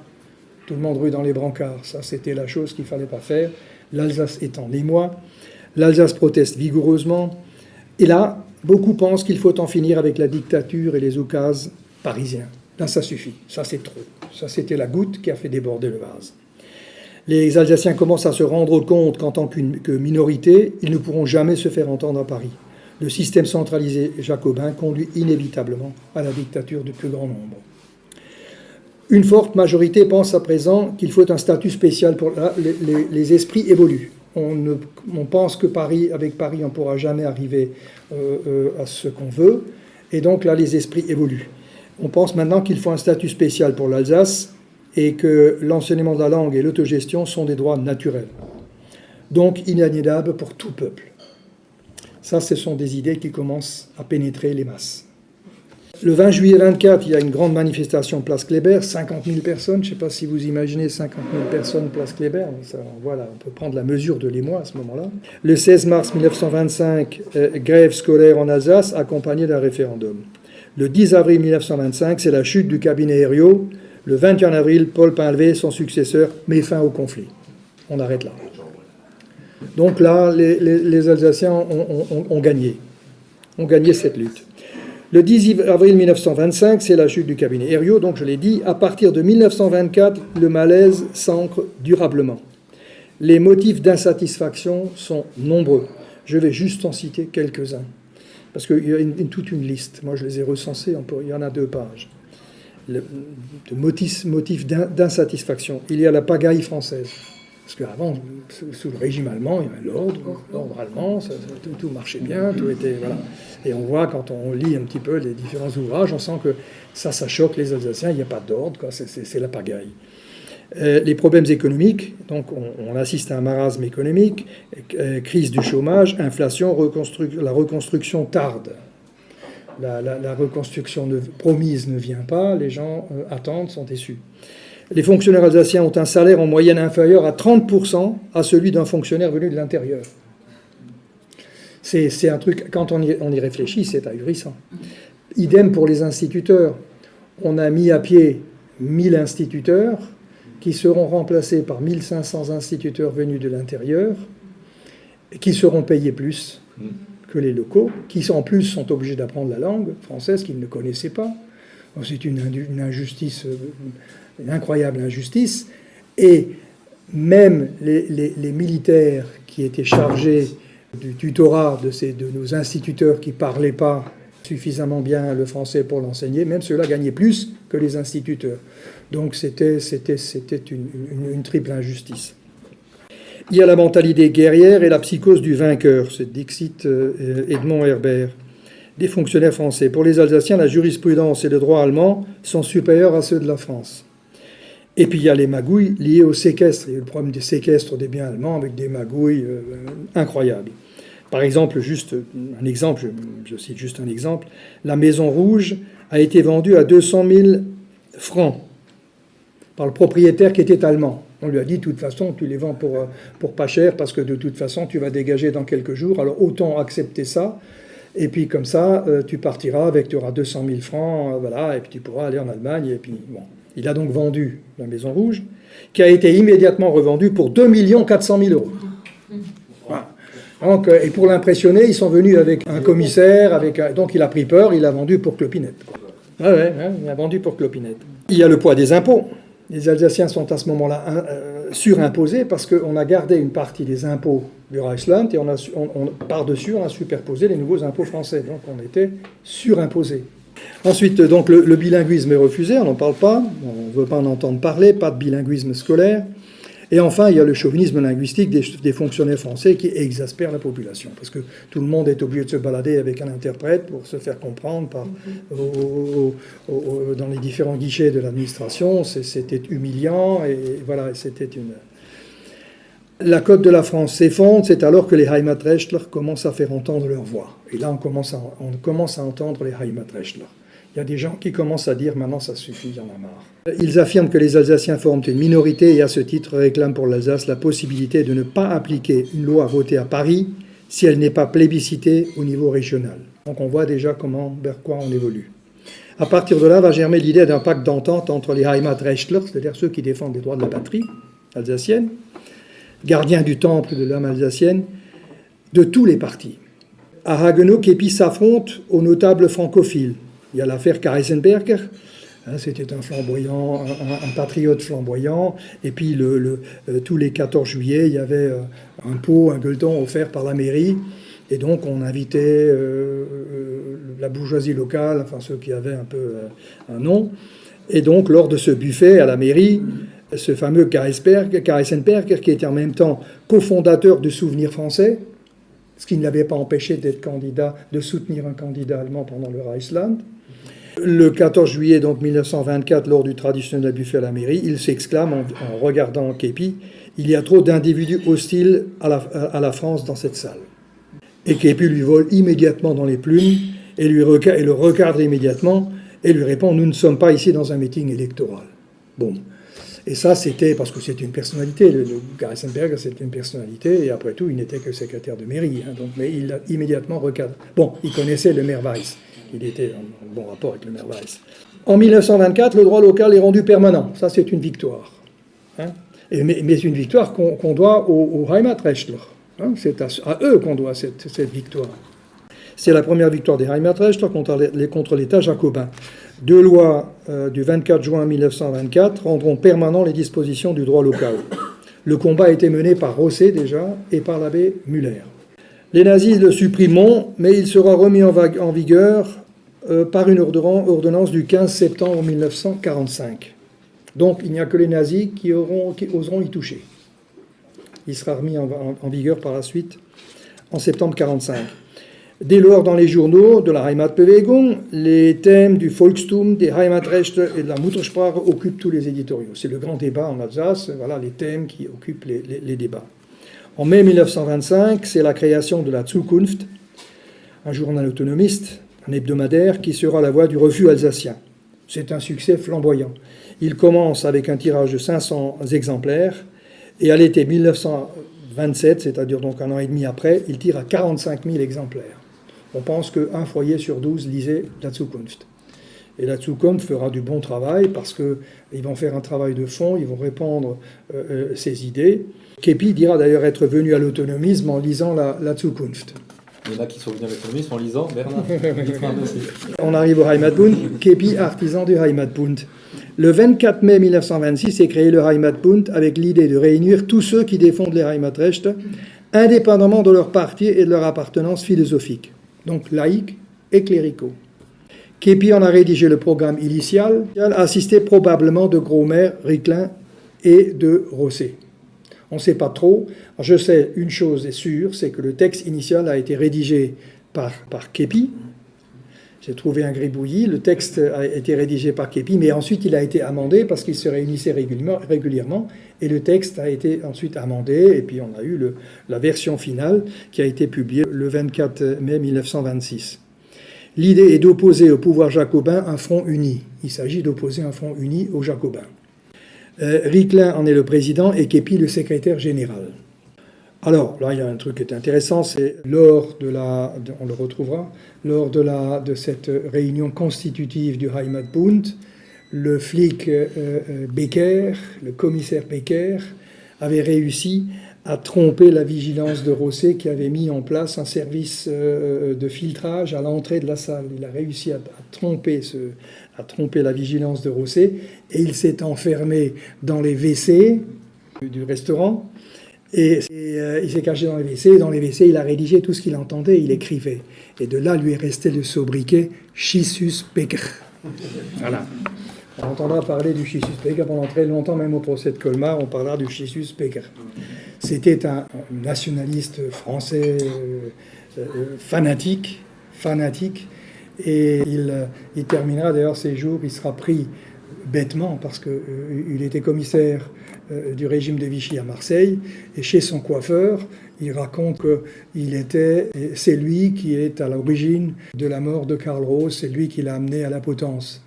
tout le monde rue dans les brancards. Ça, c'était la chose qu'il ne fallait pas faire. L'Alsace est en émoi. L'Alsace proteste vigoureusement. Et là, beaucoup pensent qu'il faut en finir avec la dictature et les oukases parisiens. Là, ça suffit. Ça, c'est trop. Ça, c'était la goutte qui a fait déborder le vase. Les Alsaciens commencent à se rendre compte qu'en tant que minorité, ils ne pourront jamais se faire entendre à Paris. Le système centralisé jacobin conduit inévitablement à la dictature du plus grand nombre. Une forte majorité pense à présent qu'il faut un statut spécial pour les esprits évoluent. On pense que avec Paris, on ne pourra jamais arriver à ce qu'on veut. Et donc là, les esprits évoluent. On pense maintenant qu'il faut un statut spécial pour l'Alsace et que l'enseignement de la langue et l'autogestion sont des droits naturels. Donc inaliénables pour tout peuple. Ça, ce sont des idées qui commencent à pénétrer les masses. Le 20 juillet 24, il y a une grande manifestation place Kléber, 50 000 personnes. Je ne sais pas si vous imaginez 50 000 personnes place Kléber. Voilà, on peut prendre la mesure de l'émoi à ce moment-là. Le 16 mars 1925, grève scolaire en Alsace, accompagnée d'un référendum. Le 10 avril 1925, c'est la chute du cabinet Herriot. Le 21 avril, Paul Painlevé, son successeur, met fin au conflit. On arrête là. Donc là, les Alsaciens ont gagné. Ont gagné cette lutte. Le 10 avril 1925, c'est la chute du cabinet Herriot. Donc je l'ai dit, à partir de 1924, le malaise s'ancre durablement. Les motifs d'insatisfaction sont nombreux. Je vais juste en citer quelques-uns, parce qu'il y a toute une liste. Moi, je les ai recensés, il y en a 2 pages. De motifs d'insatisfaction. Il y a la pagaille française. Parce qu'avant, sous le régime allemand, il y avait l'ordre allemand, tout marchait bien, tout était... Voilà. Et on voit, quand on lit un petit peu les différents ouvrages, on sent que ça choque les Alsaciens, il n'y a pas d'ordre, quoi, c'est la pagaille. Les problèmes économiques, donc on assiste à un marasme économique, crise du chômage, inflation, la reconstruction tarde. La reconstruction promise ne vient pas, les gens attendent, sont déçus. Les fonctionnaires alsaciens ont un salaire en moyenne inférieur à 30% à celui d'un fonctionnaire venu de l'intérieur. C'est un truc, quand on y réfléchit, c'est ahurissant. Idem pour les instituteurs. On a mis à pied 1000 instituteurs qui seront remplacés par 1500 instituteurs venus de l'intérieur, qui seront payés plus que les locaux, qui en plus sont obligés d'apprendre la langue française qu'ils ne connaissaient pas. C'est une injustice, une incroyable injustice. Et même les militaires qui étaient chargés du tutorat de nos instituteurs qui ne parlaient pas suffisamment bien le français pour l'enseigner, même ceux-là gagnaient plus que les instituteurs. Donc c'était une triple injustice. Il y a la mentalité guerrière et la psychose du vainqueur, c'est Dixit Edmond Herbert, des fonctionnaires français. Pour les Alsaciens, la jurisprudence et le droit allemand sont supérieurs à ceux de la France. Et puis il y a les magouilles liées au séquestre. Il y a le problème des séquestres des biens allemands avec des magouilles incroyables. Par exemple, juste un exemple, je cite juste un exemple, la Maison Rouge a été vendue à 200 000 francs par le propriétaire qui était allemand. On lui a dit, de toute façon, tu les vends pour pas cher, parce que de toute façon, tu vas dégager dans quelques jours, alors autant accepter ça, et puis comme ça, tu partiras tu auras 200 000 francs, voilà, et puis tu pourras aller en Allemagne, et puis bon. Il a donc vendu la Maison Rouge, qui a été immédiatement revendue pour 2 400 000 euros. Voilà. Donc, et pour l'impressionner, ils sont venus avec un commissaire, donc il a pris peur, il a vendu pour clopinette. Ouais, il a vendu pour clopinette. Il y a le poids des impôts. Les Alsaciens sont à ce moment-là surimposés parce qu'on a gardé une partie des impôts du Reichsland et par-dessus, on a superposé les nouveaux impôts français. Donc on était surimposés. Ensuite, donc, le bilinguisme est refusé, on n'en parle pas, on ne veut pas en entendre parler, pas de bilinguisme scolaire. Et enfin, il y a le chauvinisme linguistique des fonctionnaires français qui exaspère la population, parce que tout le monde est obligé de se balader avec un interprète pour se faire comprendre dans les différents guichets de l'administration. C'était humiliant, et voilà, c'était une... La Côte de la France s'effondre, c'est alors que les Heimatrechtler commencent à faire entendre leur voix. Et là, on commence à entendre les Heimatrechtler. Il y a des gens qui commencent à dire « maintenant ça suffit, il y en a marre ». Ils affirment que les Alsaciens forment une minorité et à ce titre réclament pour l'Alsace la possibilité de ne pas appliquer une loi votée à Paris si elle n'est pas plébiscitée au niveau régional. Donc on voit déjà vers quoi on évolue. À partir de là va germer l'idée d'un pacte d'entente entre les Heimatrechtler, c'est-à-dire ceux qui défendent les droits de la patrie alsacienne, gardiens du temple de l'âme alsacienne, de tous les partis. À Haguenau, Képi s'affronte aux notables francophiles. Il y a l'affaire Caressenberger, c'était un flamboyant, un patriote flamboyant, et puis tous les 14 juillet, il y avait un pot, un gueuleton offert par la mairie, et donc on invitait la bourgeoisie locale, enfin ceux qui avaient un peu un nom, et donc lors de ce buffet à la mairie, ce fameux Caressenberger, qui était en même temps cofondateur du Souvenir français, ce qui ne l'avait pas empêché d'être candidat, de soutenir un candidat allemand pendant le Reichsland. Le 14 juillet donc 1924, lors du traditionnel buffet à la mairie, il s'exclame en regardant Képi, « Il y a trop d'individus hostiles à la France dans cette salle ». Et Képi lui vole immédiatement dans les plumes et le recadre immédiatement et lui répond « Nous ne sommes pas ici dans un meeting électoral ». Bon. Et ça, c'était parce que c'était une personnalité. Le Caressenberger, c'était une personnalité, et après tout, il n'était que secrétaire de mairie. Donc, mais il l'a immédiatement recadré. Bon, il connaissait le maire Weiss. Il était en bon rapport avec le maire Weiss. En 1924, le droit local est rendu permanent. Ça, c'est une victoire. Mais c'est une victoire qu'on doit aux Heimatrechtler. C'est à eux qu'on doit cette victoire. C'est la première victoire des Heimatrechtler contre l'État jacobin. 2 lois du 24 juin 1924 rendront permanent les dispositions du droit local. Le combat a été mené par Rosset déjà et par l'abbé Müller. Les nazis le supprimeront, mais il sera remis en vigueur par une ordonnance du 15 septembre 1945. Donc il n'y a que les nazis qui oseront y toucher. Il sera remis en vigueur par la suite en septembre 1945. Dès lors, dans les journaux de la Heimatbewegung, les thèmes du Volkstum, des Heimatrechte et de la Muttersprache occupent tous les éditoriaux. C'est le grand débat en Alsace, voilà les thèmes qui occupent les débats. En mai 1925, c'est la création de la Zukunft, un journal autonomiste, un hebdomadaire qui sera la voix du refus alsacien. C'est un succès flamboyant. Il commence avec un tirage de 500 exemplaires et à l'été 1927, c'est-à-dire donc un an et demi après, il tire à 45 000 exemplaires. On pense qu'un foyer sur 12 lisait la Zukunft. Et la Zukunft fera du bon travail parce qu'ils vont faire un travail de fond, ils vont répandre ses idées. Kepi dira d'ailleurs être venu à l'autonomisme en lisant la Zukunft. Il y en a qui sont venus à l'autonomisme en lisant Bernard. On arrive au Heimatbund. Kepi, artisan du Heimatbund. Le 24 mai 1926 est créé le Heimatbund avec l'idée de réunir tous ceux qui défendent les Heimatrechte, indépendamment de leur parti et de leur appartenance philosophique. Donc laïcs et cléricaux. Kepi en a rédigé le programme initial, assisté probablement de Gromer, Ricklin et de Rosset. On ne sait pas trop. Je sais une chose est sûre, c'est que le texte initial a été rédigé par Kepi. J'ai trouvé un gribouillis. Le texte a été rédigé par Kepi, mais ensuite il a été amendé parce qu'il se réunissait régulièrement. Et le texte a été ensuite amendé. Et puis on a eu la version finale qui a été publiée le 24 mai 1926. L'idée est d'opposer au pouvoir jacobin un front uni. Il s'agit d'opposer un front uni aux jacobins. Ricklin en est le président et Kepi le secrétaire général. Alors, là, il y a un truc qui est intéressant, c'est lors on le retrouvera, lors de cette réunion constitutive du Heimatbund, le flic Becker, le commissaire Becker, avait réussi à tromper la vigilance de Rosset qui avait mis en place un service de filtrage à l'entrée de la salle. Il a réussi à tromper la vigilance de Rosset et il s'est enfermé dans les WC du restaurant et il s'est caché dans les WC. Dans les WC, il a rédigé tout ce qu'il entendait, il écrivait. Et de là, lui est resté le sobriquet Schissus Becker. Voilà. On entendra parler du Schissus Becker pendant très longtemps, même au procès de Colmar, on parlera du Schissus Becker. C'était un nationaliste français fanatique, et il terminera d'ailleurs ses jours, il sera pris bêtement parce qu'il était commissaire du régime de Vichy à Marseille, et chez son coiffeur, il raconte que c'est lui qui est à l'origine de la mort de Karl Rose, c'est lui qui l'a amené à la potence.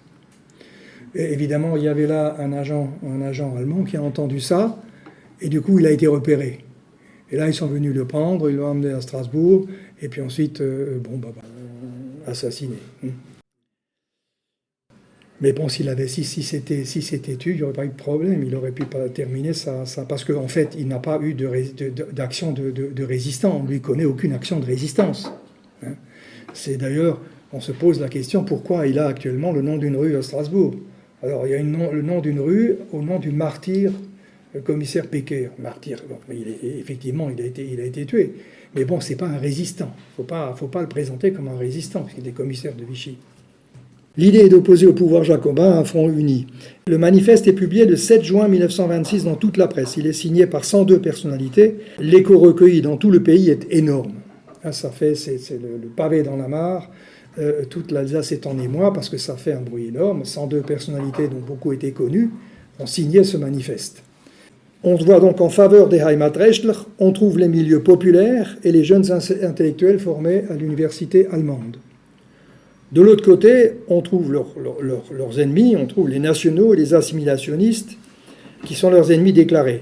Et évidemment, il y avait là un agent allemand qui a entendu ça, et du coup, il a été repéré. Et là, ils sont venus le prendre, ils l'ont emmené à Strasbourg, et puis ensuite, assassiné. Mais bon, si c'était tué, il n'y aurait pas eu de problème. Il n'aurait pu pas terminer ça parce qu'en fait, il n'a pas eu d'action de résistance. On ne lui connaît aucune action de résistance. C'est d'ailleurs, on se pose la question, pourquoi il a actuellement le nom d'une rue à Strasbourg? Alors, il y a le nom d'une rue au nom du martyr, le commissaire Becker. Martyr, bon, effectivement, il a été tué. Mais bon, c'est pas un résistant. Faut pas le présenter comme un résistant, parce qu'il est commissaire de Vichy. L'idée est d'opposer au pouvoir jacobin un front uni. Le manifeste est publié le 7 juin 1926 dans toute la presse. Il est signé par 102 personnalités. L'écho recueilli dans tout le pays est énorme. C'est le pavé dans la mare. Toute l'Alsace est en émoi parce que ça fait un bruit énorme. 102 personnalités, dont beaucoup étaient connues, ont signé ce manifeste. On voit donc en faveur des Heimatrechtler, on trouve les milieux populaires et les jeunes intellectuels formés à l'université allemande. De l'autre côté, on trouve leurs ennemis, on trouve les nationaux et les assimilationnistes, qui sont leurs ennemis déclarés.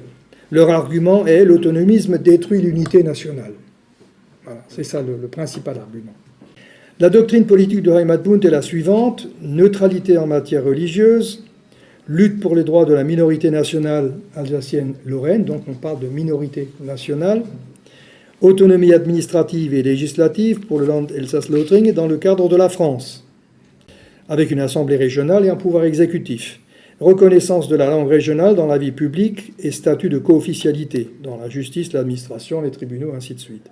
Leur argument est « l'autonomisme détruit l'unité nationale ». Voilà, c'est ça le principal argument. La doctrine politique de Heimatbund est la suivante: neutralité en matière religieuse, lutte pour les droits de la minorité nationale alsacienne-lorraine, donc on parle de minorité nationale, autonomie administrative et législative pour le Land Elsass-Lothringen dans le cadre de la France, avec une assemblée régionale et un pouvoir exécutif. reconnaissance de la langue régionale dans la vie publique et statut de co-officialité dans la justice, l'administration, les tribunaux, ainsi de suite.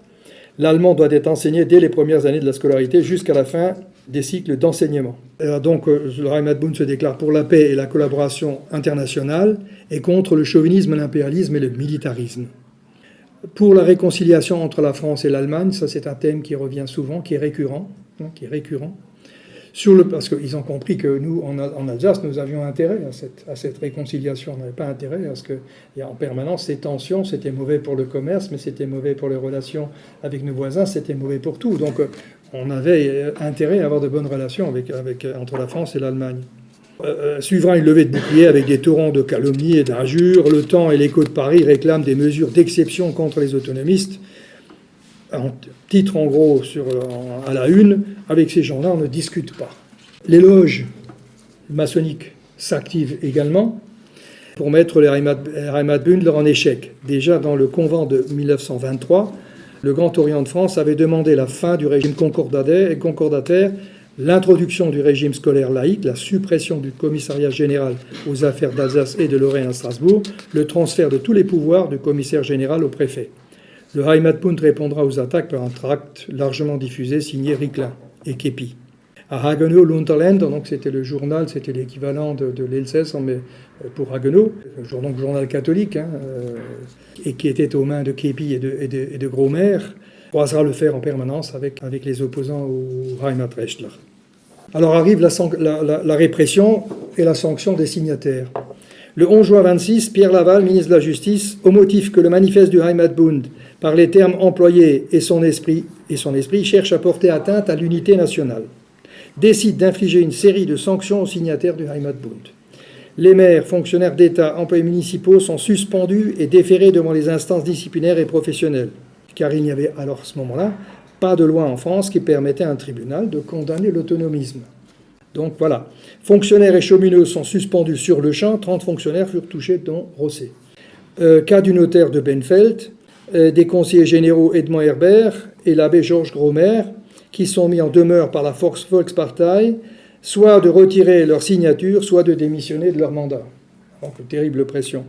L'allemand doit être enseigné dès les premières années de la scolarité jusqu'à la fin des cycles d'enseignement. Donc le Heimatbund se déclare pour la paix et la collaboration internationale et contre le chauvinisme, l'impérialisme et le militarisme. Pour la réconciliation entre la France et l'Allemagne, ça c'est un thème qui revient souvent, qui est récurrent. Parce qu'ils ont compris que nous, en Alsace, nous avions intérêt à cette réconciliation. On n'avait pas intérêt à ce qu'il y ait en permanence ces tensions. C'était mauvais pour le commerce, mais c'était mauvais pour les relations avec nos voisins, c'était mauvais pour tout. Donc on avait intérêt à avoir de bonnes relations entre la France et l'Allemagne. Suivra une levée de boucliers avec des torrents de calomnies et d'injures. Le Temps et l'Écho de Paris réclament des mesures d'exception contre les autonomistes. En titre en gros à la une, avec ces gens-là, on ne discute pas. Les loges maçonniques s'activent également pour mettre les Heimatbündler en échec. Déjà dans le convent de 1923, le Grand Orient de France avait demandé la fin du régime concordataire, l'introduction du régime scolaire laïque, la suppression du commissariat général aux affaires d'Alsace et de Lorraine à Strasbourg, le transfert de tous les pouvoirs du commissaire général au préfet. Le Heimatbund répondra aux attaques par un tract largement diffusé signé Ricklin et Kepi. À Haguenau, l'Unterland, donc c'était le journal, c'était l'équivalent de l'Elsass, mais pour Haguenau, donc journal catholique, et qui était aux mains de Kepi et de Gromer, croisera le fer en permanence avec les opposants au Heimatrechtler. Alors arrive la répression et la sanction des signataires. Le 11 juin 26, Pierre Laval, ministre de la Justice, au motif que le manifeste du Heimatbund, par les termes employés et son esprit, cherche à porter atteinte à l'unité nationale, décide d'infliger une série de sanctions aux signataires du Heimatbund. Les maires, fonctionnaires d'État, employés municipaux sont suspendus et déférés devant les instances disciplinaires et professionnelles, car il n'y avait alors à ce moment-là pas de loi en France qui permettait à un tribunal de condamner l'autonomisme. Donc voilà, fonctionnaires et cheminots sont suspendus sur le champ, 30 fonctionnaires furent touchés, dont Rosset. Cas du notaire de Benfeld, des conseillers généraux Edmond Herbert et l'abbé Georges Gromer, qui sont mis en demeure par la Volkspartei, soit de retirer leur signature, soit de démissionner de leur mandat. Donc, terrible pression.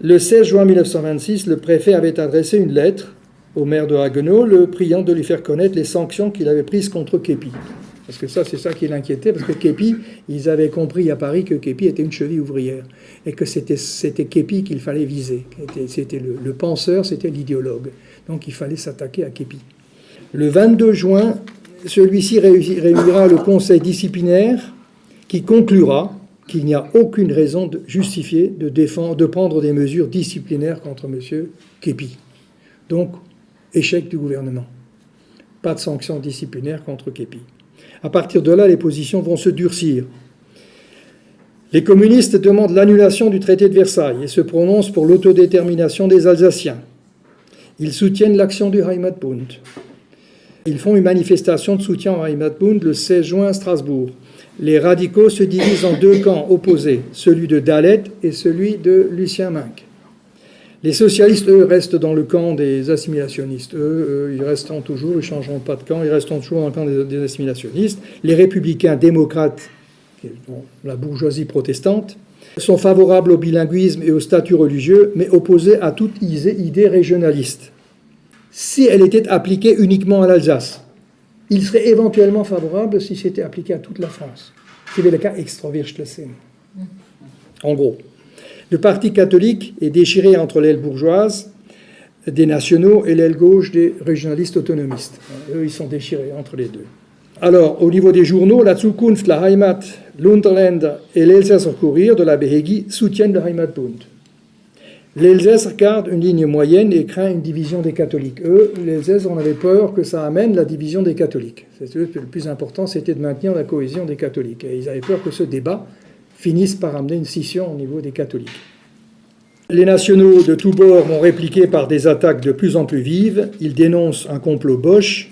Le 16 juin 1926, le préfet avait adressé une lettre au maire de Haguenau, le priant de lui faire connaître les sanctions qu'il avait prises contre Kepi. Parce que ça, c'est ça qui l'inquiétait, parce que Kepi, ils avaient compris à Paris que Kepi était une cheville ouvrière, et que c'était Kepi qu'il fallait viser. C'était le penseur, c'était l'idéologue. Donc il fallait s'attaquer à Kepi. Le 22 juin, celui-ci réunira le conseil disciplinaire qui conclura qu'il n'y a aucune raison justifiée de prendre des mesures disciplinaires contre M. Kepi. Donc, échec du gouvernement. Pas de sanctions disciplinaires contre Kepi. À partir de là, les positions vont se durcir. Les communistes demandent l'annulation du traité de Versailles et se prononcent pour l'autodétermination des Alsaciens. Ils soutiennent l'action du Heimatbund. Ils font une manifestation de soutien au Heimatbund le 16 juin à Strasbourg. Les radicaux se divisent en deux camps opposés, celui de Dalet et celui de Lucien Minck. Les socialistes, eux, restent dans le camp des assimilationnistes. Ils resteront toujours, ils ne changeront pas de camp, ils resteront toujours dans le camp des assimilationnistes. Les républicains démocrates, la bourgeoisie protestante, sont favorables au bilinguisme et au statut religieux, mais opposés à toute idée régionaliste. Si elle était appliquée uniquement à l'Alsace, ils seraient éventuellement favorables si c'était appliqué à toute la France. C'est le cas Extravirschtlessin. En gros. Le parti catholique est déchiré entre l'aile bourgeoise des nationaux et l'aile gauche des régionalistes autonomistes. Eux, ils sont déchirés entre les deux. Alors, au niveau des journaux, la Zukunft, la Heimat, l'Unterland et l'Elsasser Kurier de la Behegi soutiennent le Heimatbund. L'Elsass garde une ligne moyenne et craint une division des catholiques. Eux, l'Elsass, on avait peur que ça amène la division des catholiques. Le plus important, c'était de maintenir la cohésion des catholiques. Et ils avaient peur que ce débat finissent par amener une scission au niveau des catholiques. Les nationaux de tous bords vont répliquer par des attaques de plus en plus vives. Ils dénoncent un complot Bosch.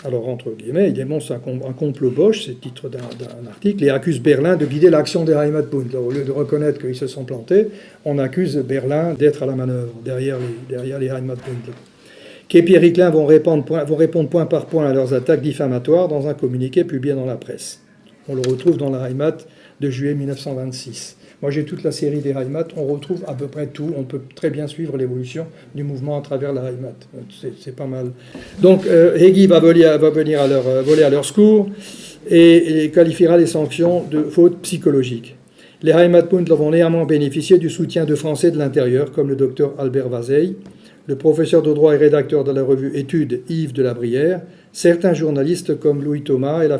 Alors, entre guillemets, ils dénoncent un complot Bosch, c'est le titre d'un article, et accusent Berlin de guider l'action des Heimatbund. Au lieu de reconnaître qu'ils se sont plantés, on accuse Berlin d'être à la manœuvre, derrière les Heimatbund. Kepi et Ricklin vont répondre point par point à leurs attaques diffamatoires dans un communiqué publié dans la presse. On le retrouve dans la Heimat de juillet 1926. Moi, j'ai toute la série des Heimat. On retrouve à peu près tout. On peut très bien suivre l'évolution du mouvement à travers la Heimat. C'est pas mal. Donc, Hegyi va voler à leur secours et qualifiera les sanctions de faute psychologique. Les Heimatbund vont néanmoins bénéficier du soutien de Français de l'intérieur, comme le docteur Albert Vazeille, le professeur de droit et rédacteur de la revue Études Yves de la Brière, certains journalistes comme Louis Thomas et la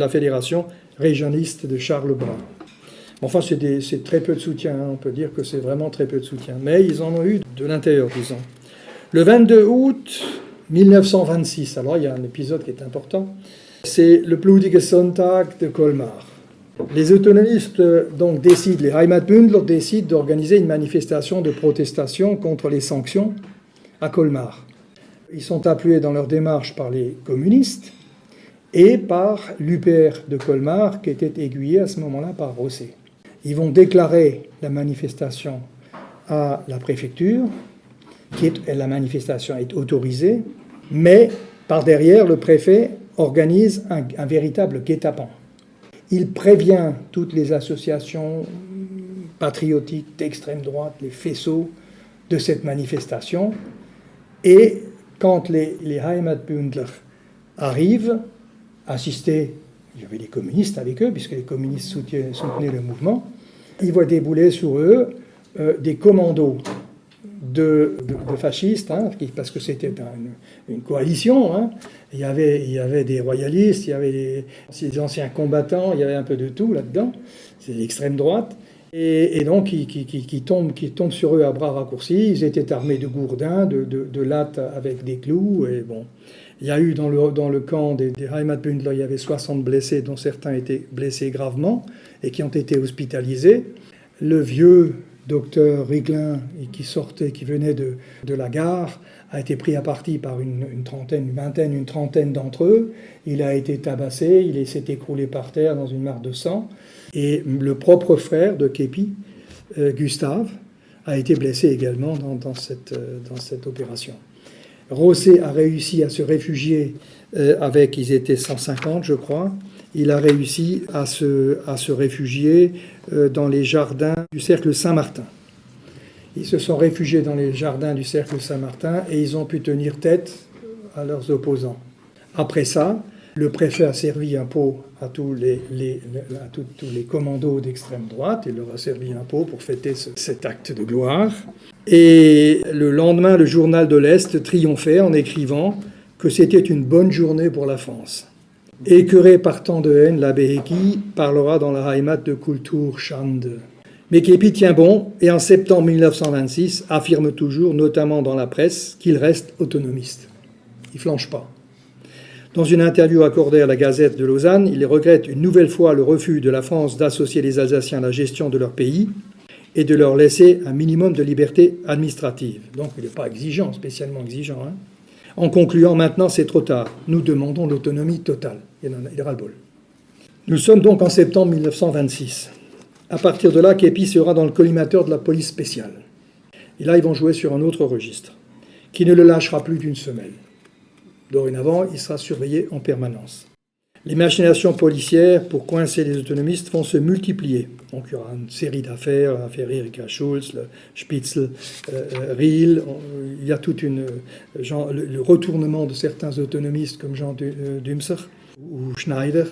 fédération régionaliste de Charles Brun. Enfin, c'est très peu de soutien, hein. On peut dire que c'est vraiment très peu de soutien. Mais ils en ont eu de l'intérieur, disons. Le 22 août 1926, alors il y a un épisode qui est important, c'est le Blutige Sonntag de Colmar. Les autonomistes donc décident, les Heimatbündler décident d'organiser une manifestation de protestation contre les sanctions à Colmar. Ils sont appuyés dans leur démarche par les communistes et par l'UPR de Colmar, qui était aiguillé à ce moment-là par Rosset. Ils vont déclarer la manifestation à la préfecture, la manifestation est autorisée, mais par derrière, le préfet organise un véritable guet-apens. Il prévient toutes les associations patriotiques d'extrême droite, les faisceaux de cette manifestation, et quand les Heimatbündler arrivent, assistés, il y avait les communistes avec eux, puisque les communistes soutenaient le mouvement, ils voient débouler sur eux des commandos de fascistes, hein, parce que c'était une coalition. Hein. Il y avait des royalistes, il y avait des anciens combattants, il y avait un peu de tout là-dedans. C'est l'extrême droite. Et donc, qui tombent sur eux à bras raccourcis. Ils étaient armés de gourdins, de lattes avec des clous. Et bon, il y a eu dans le camp des Heimatbündler, il y avait 60 blessés, dont certains étaient blessés gravement et qui ont été hospitalisés. Le vieux docteur Riglin, qui venait de la gare, a été pris à partie par une trentaine d'entre eux. Il a été tabassé, il s'est écroulé par terre dans une mare de sang. Et le propre frère de Kepi, Gustave, a été blessé également dans cette opération. Rosset a réussi à se réfugier ils étaient 150, je crois. Il a réussi à se réfugier dans les jardins du Cercle Saint-Martin. Ils se sont réfugiés dans les jardins du Cercle Saint-Martin et ils ont pu tenir tête à leurs opposants. Après ça, le préfet a servi un pot à tous les commandos d'extrême droite. Il leur a servi un pot pour fêter cet acte de gloire. Et le lendemain, le journal de l'Est triomphait en écrivant que c'était une bonne journée pour la France. Écœuré par tant de haine, l'abbé Hegyi parlera dans la Heimat de Kulturschande. Mais Kepi tient bon et en septembre 1926 affirme toujours, notamment dans la presse, qu'il reste autonomiste. Il ne flanche pas. Dans une interview accordée à la Gazette de Lausanne, il regrette une nouvelle fois le refus de la France d'associer les Alsaciens à la gestion de leur pays et de leur laisser un minimum de liberté administrative. Donc il n'est pas spécialement exigeant. Hein. En concluant, maintenant c'est trop tard. Nous demandons l'autonomie totale. Il ras-le-bol. Nous sommes donc en septembre 1926. À partir de là, Kepi sera dans le collimateur de la police spéciale. Et là, ils vont jouer sur un autre registre, qui ne le lâchera plus d'une semelle. Dorénavant, il sera surveillé en permanence. Les machinations policières pour coincer les autonomistes vont se multiplier. Donc il y aura une série d'affaires, l'affaire Erika Schulz, le Spitzel, Riel. Il y a le retournement de certains autonomistes comme Jean Dumser ou Schneider.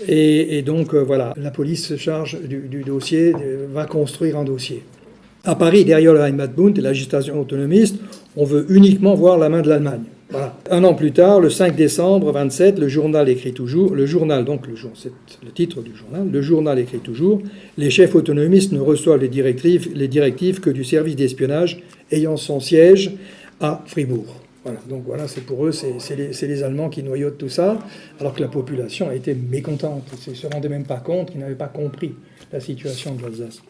Et donc voilà, la police se charge du dossier, va construire un dossier. À Paris, derrière le Heimatbund et l'agitation autonomiste, on veut uniquement voir la main de l'Allemagne. Voilà. Un an plus tard, le 5 décembre 27, le journal écrit toujours, c'est le titre du journal, le journal écrit toujours, les chefs autonomistes ne reçoivent les directives que du service d'espionnage ayant son siège à Fribourg. Voilà. Donc voilà, c'est pour eux, c'est les Allemands qui noyautent tout ça, alors que la population a été mécontente, ils ne se rendaient même pas compte qu'ils n'avaient pas compris la situation de l'Alsace.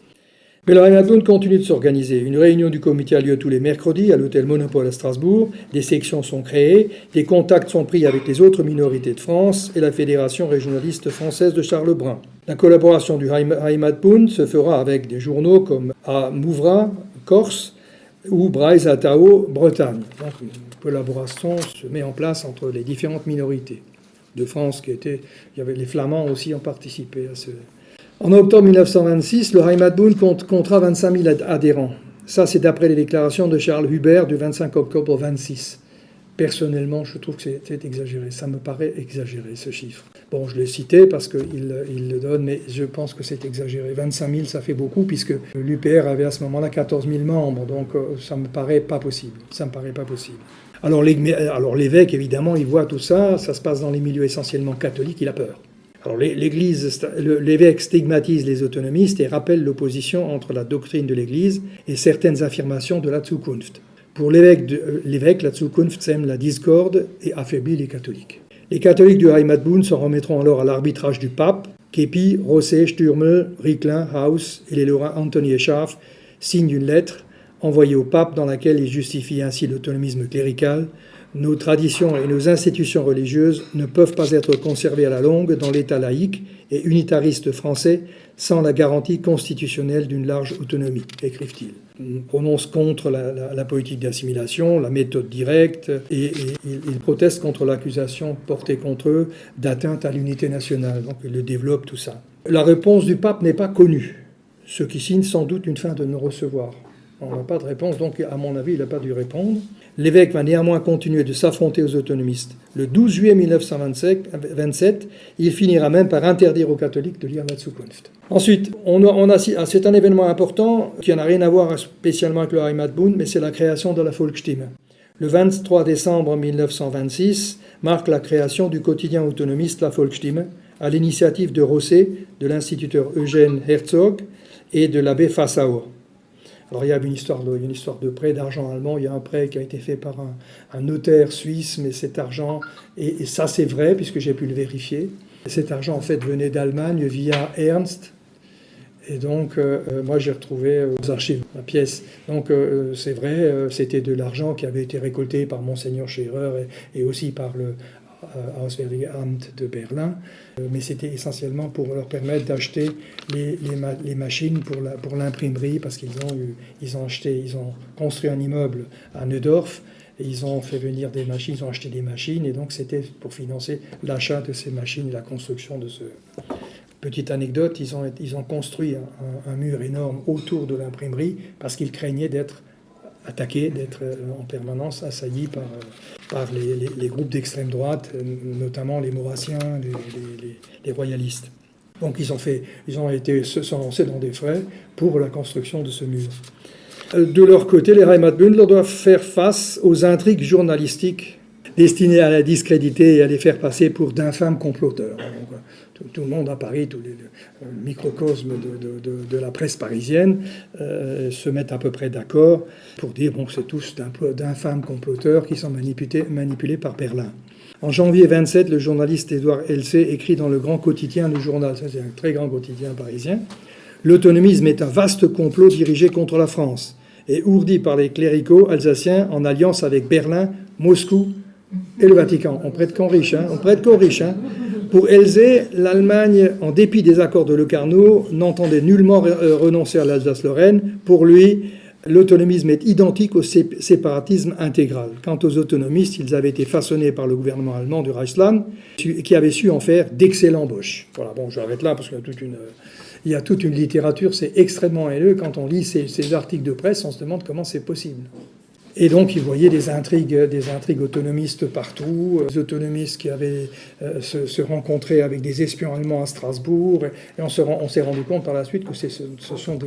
Mais le Heimatbund continue de s'organiser. Une réunion du comité a lieu tous les mercredis à l'hôtel Monopole à Strasbourg. Des sections sont créées, des contacts sont pris avec les autres minorités de France et la Fédération régionaliste française de Charles Brun. La collaboration du Heimatbund se fera avec des journaux comme à Mouvra, Corse, ou Braise à Tao, Bretagne. Donc une collaboration se met en place entre les différentes minorités de France il y avait les Flamands aussi ont participé à ce. En octobre 1926, le Heimatbund comptera 25 000 adhérents. Ça, c'est d'après les déclarations de Charles Hubert du 25 octobre 26. Personnellement, je trouve que c'est exagéré. Ça me paraît exagéré, ce chiffre. Bon, je l'ai cité parce qu'il le donne, mais je pense que c'est exagéré. 25 000, ça fait beaucoup, puisque l'UPR avait à ce moment-là 14 000 membres. Donc, ça me paraît pas possible. Ça me paraît pas possible. Alors, l'évêque, évidemment, il voit tout ça. Ça se passe dans les milieux essentiellement catholiques. Il a peur. Alors, l'évêque stigmatise les autonomistes et rappelle l'opposition entre la doctrine de l'Église et certaines affirmations de la Zukunft. Pour l'évêque, la Zukunft sème la discorde et affaiblit les catholiques. Les catholiques du Heimatbund s'en remettront alors à l'arbitrage du pape. Kepi, Rosset, Stürmel, Ricklin, Haus et les Lorrains Anthony et Schaaf signent une lettre envoyée au pape dans laquelle ils justifient ainsi l'autonomisme clérical. Nos traditions et nos institutions religieuses ne peuvent pas être conservées à la longue dans l'État laïque et unitariste français sans la garantie constitutionnelle d'une large autonomie, écrivent-ils. Ils prononcent contre la politique d'assimilation, la méthode directe, et ils protestent contre l'accusation portée contre eux d'atteinte à l'unité nationale. Donc ils le développent, tout ça. La réponse du pape n'est pas connue, ce qui signe sans doute une fin de non-recevoir. On n'a pas de réponse, donc à mon avis, il n'a pas dû répondre. L'évêque va néanmoins continuer de s'affronter aux autonomistes. Le 12 juillet 1927, il finira même par interdire aux catholiques de lire la Zukunft. Ensuite, c'est un événement important qui n'a rien à voir spécialement avec le Heimatbund, mais c'est la création de la Volksstimme. Le 23 décembre 1926 marque la création du quotidien autonomiste La Volksstimme, à l'initiative de Rosset, de l'instituteur Eugène Herzog et de l'abbé Fassauer. Alors il y a une histoire de prêt d'argent allemand, il y a un prêt qui a été fait par un notaire suisse, mais cet argent, et ça c'est vrai puisque j'ai pu le vérifier, cet argent en fait venait d'Allemagne via Ernst, et donc moi j'ai retrouvé aux archives la pièce. Donc c'est vrai, c'était de l'argent qui avait été récolté par Monseigneur Scherer et aussi par le Auswärtige Amt de Berlin, mais c'était essentiellement pour leur permettre d'acheter les machines pour l'imprimerie, parce qu'ils ont construit un immeuble à Neudorf, et ils ont fait venir des machines, ils ont acheté des machines, et donc c'était pour financer l'achat de ces machines et la construction de ce... Petite anecdote, ils ont construit un mur énorme autour de l'imprimerie, parce qu'ils craignaient d'être attaqués, d'être en permanence assaillis par les groupes d'extrême droite, notamment les Maurassiens, les royalistes. Donc ils ont été se sont lancés dans des frais pour la construction de ce mur. De leur côté, les Heimatbündler doivent faire face aux intrigues journalistiques destinées à la discréditer et à les faire passer pour d'infâmes comploteurs. Donc, tout le monde à Paris, tous les microcosmes de la presse parisienne se mettent à peu près d'accord pour dire bon, c'est tous d'infâmes comploteurs qui sont manipulés par Berlin. En janvier 27, le journaliste Édouard Elsé écrit dans le grand quotidien du journal, ça c'est un très grand quotidien parisien, « L'autonomisme est un vaste complot dirigé contre la France et ourdi par les cléricaux alsaciens en alliance avec Berlin, Moscou et le Vatican. » On prête qu'en riche, hein. Pour Elsé, l'Allemagne, en dépit des accords de Locarno, n'entendait nullement renoncer à l'Alsace-Lorraine. Pour lui, l'autonomisme est identique au séparatisme intégral. Quant aux autonomistes, ils avaient été façonnés par le gouvernement allemand du Reichsland, qui avait su en faire d'excellents boches. Voilà, bon, j'arrête là parce qu'il y a toute une littérature, c'est extrêmement haineux. Quand on lit ces articles de presse, on se demande comment c'est possible. Et donc, ils voyaient des intrigues autonomistes partout, des autonomistes qui avaient se rencontré avec des espions allemands à Strasbourg. Et on s'est rendu compte par la suite que ce sont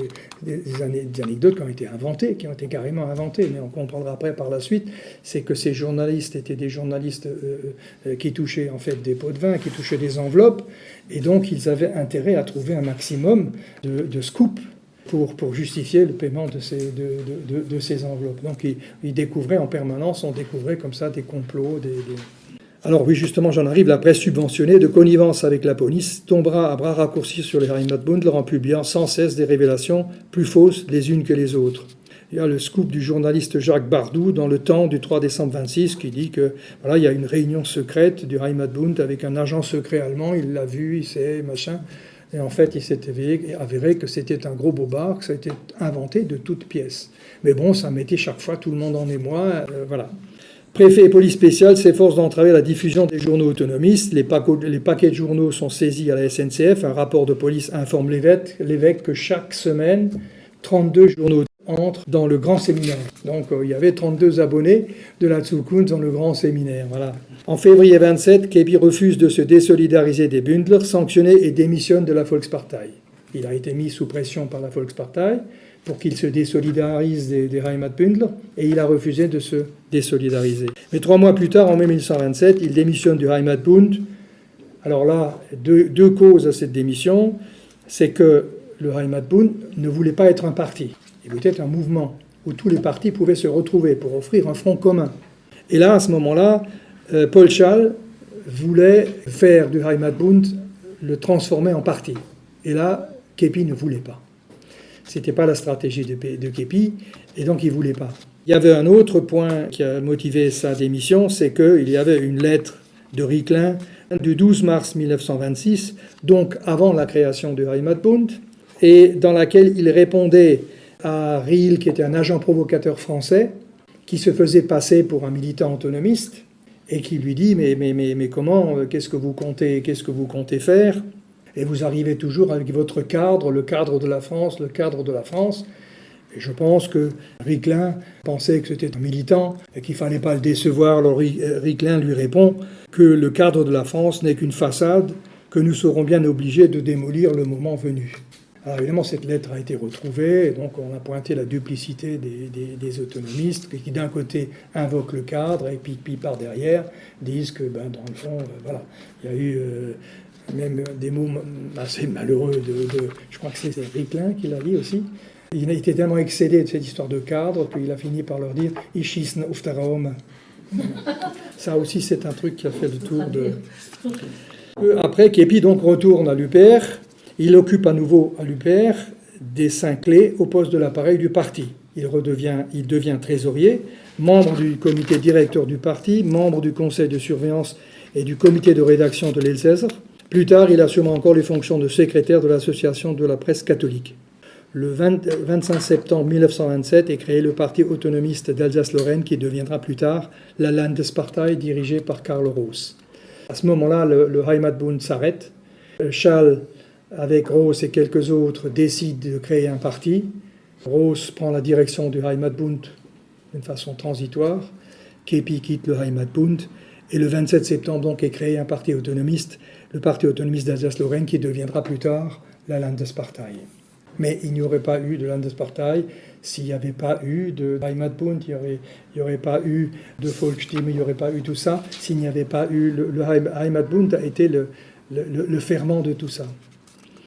des anecdotes qui ont été inventées, qui ont été carrément inventées. Mais on comprendra après par la suite, c'est que ces journalistes étaient des journalistes qui touchaient en fait des pots de vin, qui touchaient des enveloppes. Et donc, ils avaient intérêt à trouver un maximum de scoops pour justifier le paiement de ces enveloppes. Donc ils découvraient en permanence, on découvrait comme ça des complots. Alors oui, justement, j'en arrive, la presse subventionnée de connivence avec la police tombera à bras raccourcis sur les Heimatbündler en publiant sans cesse des révélations plus fausses les unes que les autres. Il y a le scoop du journaliste Jacques Bardou dans Le Temps du 3 décembre 26 qui dit que voilà, il y a une réunion secrète du Heimatbund avec un agent secret allemand, il l'a vu, il sait, machin. Et en fait, il s'est avéré que c'était un gros bobard, que ça a été inventé de toutes pièces. Mais bon, ça mettait chaque fois tout le monde en émoi, voilà. Préfet et police spéciale s'efforcent d'entraver la diffusion des journaux autonomistes. Les paquets de journaux sont saisis à la SNCF. Un rapport de police informe l'évêque que chaque semaine, 32 journaux entrent dans le grand séminaire. Donc il y avait 32 abonnés de la Zukunft dans le grand séminaire. Voilà. En février 27, Kepi refuse de se désolidariser des Bündler, sanctionné et démissionne de la Volkspartei. Il a été mis sous pression par la Volkspartei pour qu'il se désolidarise des Heimatbündler, et il a refusé de se désolidariser. Mais 3 mois plus tard, en mai 1927, il démissionne du Heimatbund. Alors là, deux causes à cette démission, c'est que le Heimatbund ne voulait pas être un parti. Il voulait être un mouvement où tous les partis pouvaient se retrouver pour offrir un front commun. Et là, à ce moment-là, Paul Schall voulait faire du Heimatbund, le transformer en parti. Et là, Kepi ne voulait pas. Ce n'était pas la stratégie de Kepi, et donc il ne voulait pas. Il y avait un autre point qui a motivé sa démission, c'est qu'il y avait une lettre de Ricklin du 12 mars 1926, donc avant la création du Heimatbund, et dans laquelle il répondait à Riel, qui était un agent provocateur français, qui se faisait passer pour un militant autonomiste, et qui lui dit « Mais comment, qu'est-ce que vous comptez faire ?» Et vous arrivez toujours avec votre cadre, le cadre de la France, le cadre de la France. Et je pense que Ricklin pensait que c'était un militant et qu'il ne fallait pas le décevoir. Alors Ricklin lui répond que le cadre de la France n'est qu'une façade que nous serons bien obligés de démolir le moment venu. Alors évidemment, cette lettre a été retrouvée, et donc on a pointé la duplicité des autonomistes qui d'un côté invoquent le cadre et puis par derrière disent que dans le fond, voilà, il y a eu... même des mots assez malheureux je crois que c'est Ricklin qui l'a dit aussi. Il a été tellement excédé de cette histoire de cadre qu'il a fini par leur dire « Ich schieße auf der Raum ». Ça aussi, c'est un truc qui a fait le tour de... Après, Kepi donc retourne à l'UPR. Il occupe à nouveau à l'UPR des 5 clés au poste de l'appareil du parti. Il devient trésorier, membre du comité directeur du parti, membre du conseil de surveillance et du comité de rédaction de l'Elsässer. Plus tard, il assume encore les fonctions de secrétaire de l'association de la presse catholique. Le 25 septembre 1927 est créé le parti autonomiste d'Alsace-Lorraine qui deviendra plus tard la Landespartei dirigée par Karl Roos. À ce moment-là, le Heimatbund s'arrête. Schall, avec Roos et quelques autres, décide de créer un parti. Roos prend la direction du Heimatbund d'une façon transitoire. Kepi quitte le Heimatbund. Et le 27 septembre, donc, est créé un parti autonomiste, le parti autonomiste d'Alsace-Lorraine, qui deviendra plus tard la Landespartei. Mais il n'y aurait pas eu de Landespartei s'il n'y avait pas eu de Heimatbund, il n'y aurait pas eu de Volksstimme, il n'y aurait pas eu tout ça, s'il n'y avait pas eu... Le Heimatbund a été le ferment de tout ça.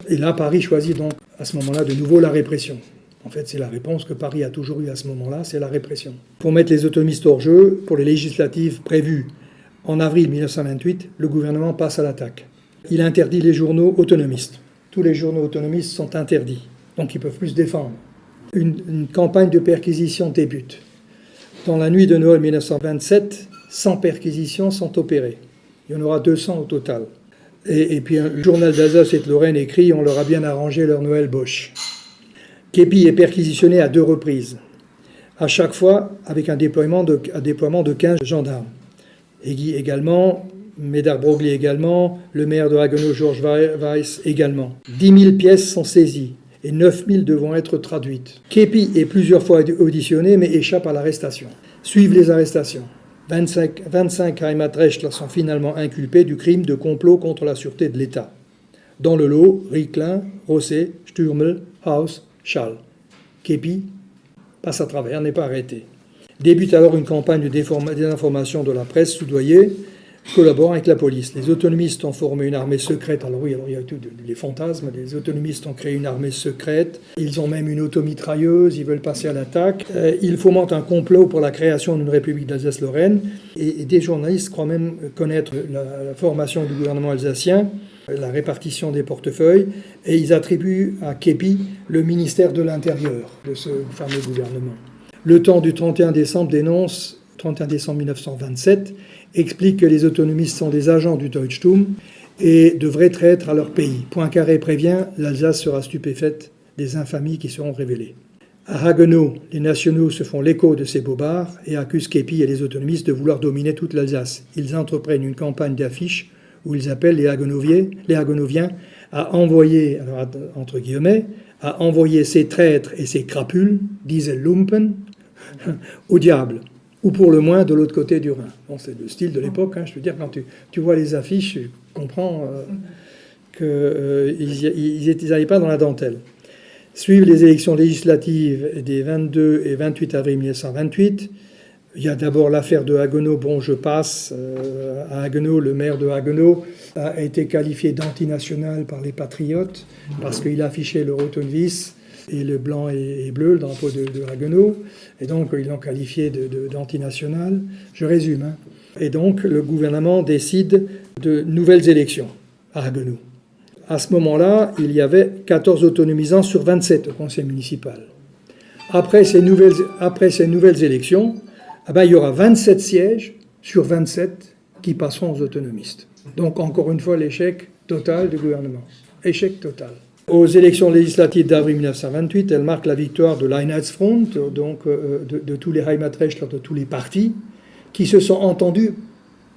Et là, Paris choisit donc, à ce moment-là, de nouveau la répression. En fait, c'est la réponse que Paris a toujours eue à ce moment-là, c'est la répression. Pour mettre les autonomistes hors jeu, pour les législatives prévues en avril 1928, le gouvernement passe à l'attaque. Il interdit les journaux autonomistes. Tous les journaux autonomistes sont interdits, donc ils ne peuvent plus se défendre. Une campagne de perquisition débute. Dans la nuit de Noël 1927, 100 perquisitions sont opérées. Il y en aura 200 au total. Et puis un journal d'Alsace et de Lorraine écrit « On leur a bien arrangé leur Noël Bosch ». Kepi est perquisitionné à 2 reprises, à chaque fois avec un déploiement de 15 gendarmes. Eggy également, Médard Broglie également, le maire de Haguenau, Georges Weiss également. 10 000 pièces sont saisies et 9 000 devront être traduites. Kepi est plusieurs fois auditionné mais échappe à l'arrestation. Suivent les arrestations. 25 Heimatrechtler sont finalement inculpés du crime de complot contre la sûreté de l'État. Dans le lot, Ricklin, Rosset, Stürmel, Haus, Schall. Kepi passe à travers, n'est pas arrêté. Débute alors une campagne de désinformation de la presse soudoyée, collaborant avec la police. Les autonomistes ont formé une armée secrète. Alors il y a tous les fantasmes. Les autonomistes ont créé une armée secrète. Ils ont même une automitrailleuse. Ils veulent passer à l'attaque. Ils fomentent un complot pour la création d'une république d'Alsace-Lorraine. Et des journalistes croient même connaître la formation du gouvernement alsacien, la répartition des portefeuilles. Et ils attribuent à Kepi le ministère de l'Intérieur de ce fameux gouvernement. Le Temps du 31 décembre dénonce, 31 décembre 1927, explique que les autonomistes sont des agents du Deutschtum et devraient traître à leur pays. Poincaré prévient, l'Alsace sera stupéfaite des infamies qui seront révélées. À Haguenau, les nationaux se font l'écho de ces bobards et accusent Képy et les autonomistes de vouloir dominer toute l'Alsace. Ils entreprennent une campagne d'affiches où ils appellent les Haguenoviens à envoyer, alors entre guillemets, à envoyer ces traîtres et ces crapules, disait Lumpen, au diable, ou pour le moins de l'autre côté du Rhin. Bon, c'est le style de l'époque, hein, je veux dire, quand tu vois les affiches, tu comprends qu'ils n'allaient pas dans la dentelle. Suivent les élections législatives des 22 et 28 avril 1928. Il y a d'abord l'affaire de Haguenau. Bon, je passe. À Haguenau, le maire de Haguenau a été qualifié d'antinational par les patriotes parce qu'il affichait le Rotenvis et le blanc et bleu, le drapeau de Haguenau. Et donc, ils l'ont qualifié d'antinational. Je résume. Hein. Et donc, le gouvernement décide de nouvelles élections à Haguenau. À ce moment-là, il y avait 14 autonomisants sur 27 au conseil municipal. Après ces nouvelles élections, il y aura 27 sièges sur 27 qui passeront aux autonomistes. Donc, encore une fois, l'échec total du gouvernement. Échec total. Aux élections législatives d'avril 1928, elles marquent la victoire de l'Einheitsfront, donc de tous les Heimatrechtler, de tous les partis, qui se sont entendus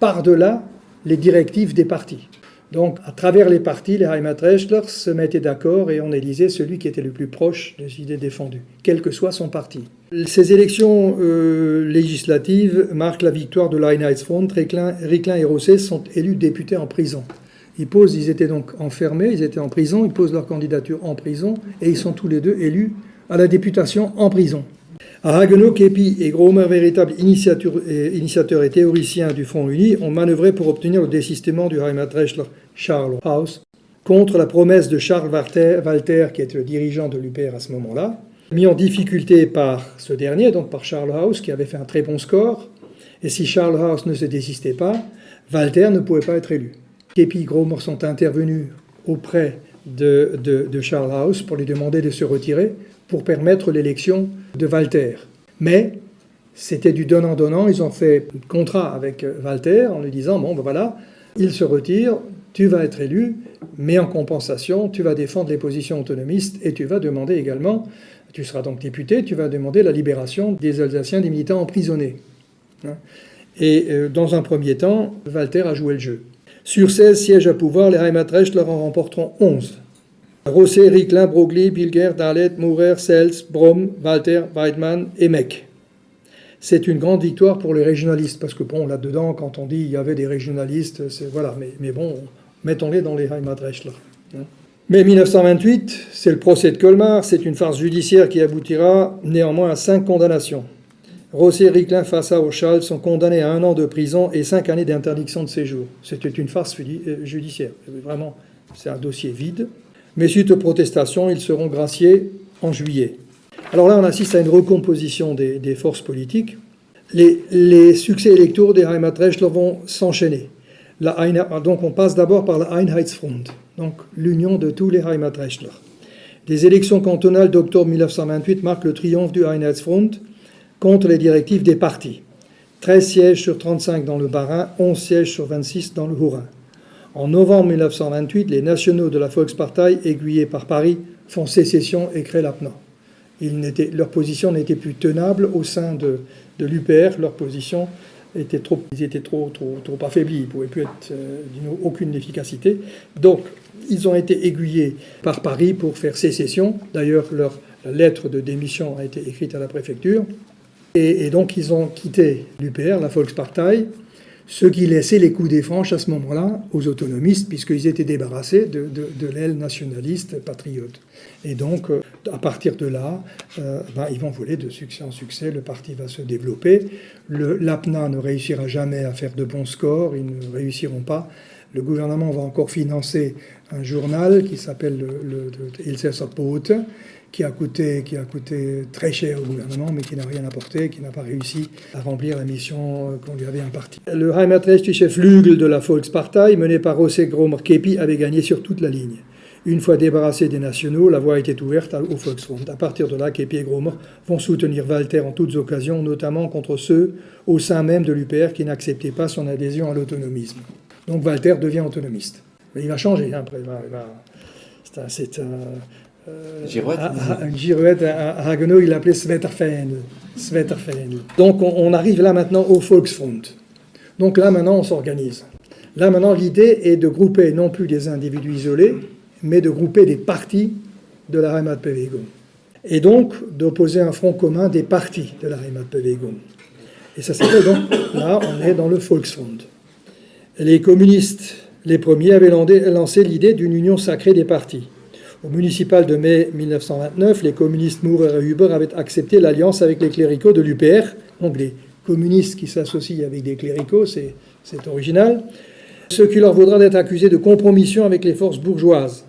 par-delà les directives des partis. Donc, à travers les partis, les Heimatrechtler se mettaient d'accord et on élisait celui qui était le plus proche des idées défendues, quel que soit son parti. Ces élections législatives marquent la victoire de l'Einheitsfront. Ricklin et Rosset sont élus députés en prison. Ils étaient donc enfermés, ils étaient en prison, ils posent leur candidature en prison et ils sont tous les deux élus à la députation en prison. À Haguenau, Képy et Gromer, véritables initiateurs et théoriciens du Front uni, ont manœuvré pour obtenir le désistement du Heimatrechtler Charles Haus contre la promesse de Charles Walter, qui était le dirigeant de l'UPR à ce moment-là, mis en difficulté par ce dernier, donc par Charles Haus, qui avait fait un très bon score. Et si Charles Haus ne se désistait pas, Walter ne pouvait pas être élu. Képy et Gromer sont intervenus auprès de Charles Haus pour lui demander de se retirer pour permettre l'élection de Walter. Mais c'était du donnant-donnant. Ils ont fait un contrat avec Walter en lui disant « Bon, ben voilà, il se retire, tu vas être élu, mais en compensation, tu vas défendre les positions autonomistes et tu vas demander également, tu seras donc député, tu vas demander la libération des Alsaciens, des militants emprisonnés. » Et dans un premier temps, Walter a joué le jeu. Sur 16 sièges à pouvoir, les Heimatrechtler en remporteront 11. Rosset, Ricklin, Broglie, Bilger, Dalet, Maurer, Sels, Brom, Walter, Weidmann et Meck. C'est une grande victoire pour les régionalistes, parce que bon, là-dedans, quand on dit il y avait des régionalistes, voilà, mais bon, mettons-les dans les Heimatrechtler. Mais 1928, c'est le procès de Colmar, c'est une farce judiciaire qui aboutira néanmoins à 5 condamnations. Rosset, Ricklin, face à Auchal sont condamnés à 1 an de prison et 5 années d'interdiction de séjour. C'était une farce judiciaire. Vraiment, c'est un dossier vide. Mais suite aux protestations, ils seront graciés en juillet. Alors là, on assiste à une recomposition des forces politiques. Les succès électoraux des Heimatrechtler vont s'enchaîner. Donc on passe d'abord par la Einheitsfront, donc l'union de tous les Heimatrechtler. Des élections cantonales d'octobre 1928 marquent le triomphe du Einheitsfront contre les directives des partis. 13 sièges sur 35 dans le Bas-Rhin, 11 sièges sur 26 dans le Haut-Rhin. En novembre 1928, les nationaux de la Volkspartei, aiguillés par Paris, font sécession et créent l'APNA. Leur position n'était plus tenable au sein de l'UPR. Leur position était trop affaiblie. Ils ne pouvaient plus être aucune efficacité. Donc, ils ont été aiguillés par Paris pour faire sécession. D'ailleurs, leur lettre de démission a été écrite à la préfecture. Et donc, ils ont quitté l'UPR, la Volkspartei, ce qui laissait les coups des franches à ce moment-là aux autonomistes, puisqu'ils étaient débarrassés de l'aile nationaliste patriote. Et donc, à partir de là, ils vont voler de succès en succès, le parti va se développer. L'APNA ne réussira jamais à faire de bons scores, ils ne réussiront pas. Le gouvernement va encore financer un journal qui s'appelle le Elsässer Pote, qui a coûté très cher au gouvernement, mais qui n'a rien apporté, qui n'a pas réussi à remplir la mission qu'on lui avait impartie. Le Heimatrechtliche Flügel de la Volkspartei, mené par Rosset, Gromer, Képy, avait gagné sur toute la ligne. Une fois débarrassés des nationaux, la voie était ouverte au Volksfront. À partir de là, Képy et Gromer vont soutenir Walter en toutes occasions, notamment contre ceux au sein même de l'UPR qui n'acceptaient pas son adhésion à l'autonomisme. Donc Walter devient autonomiste. Mais il va changer, après. Une girouette à Haguenau, il l'appelait Svetterfeindl. Donc on arrive là maintenant au Volksfront. Donc là maintenant on s'organise. Là maintenant l'idée est de grouper non plus des individus isolés, mais de grouper des partis de la Heimatbewegung. Et donc d'opposer un front commun des partis de la Heimatbewegung. Et ça s'appelle donc, là on est dans le Volksfront. Les communistes, les premiers, avaient lancé l'idée d'une union sacrée des partis. Au municipal de mai 1929, les communistes Maurer et Huber avaient accepté l'alliance avec les cléricaux de l'UPR. Donc les communistes qui s'associent avec des cléricaux, c'est original. Ce qui leur vaudra d'être accusés de compromission avec les forces bourgeoises.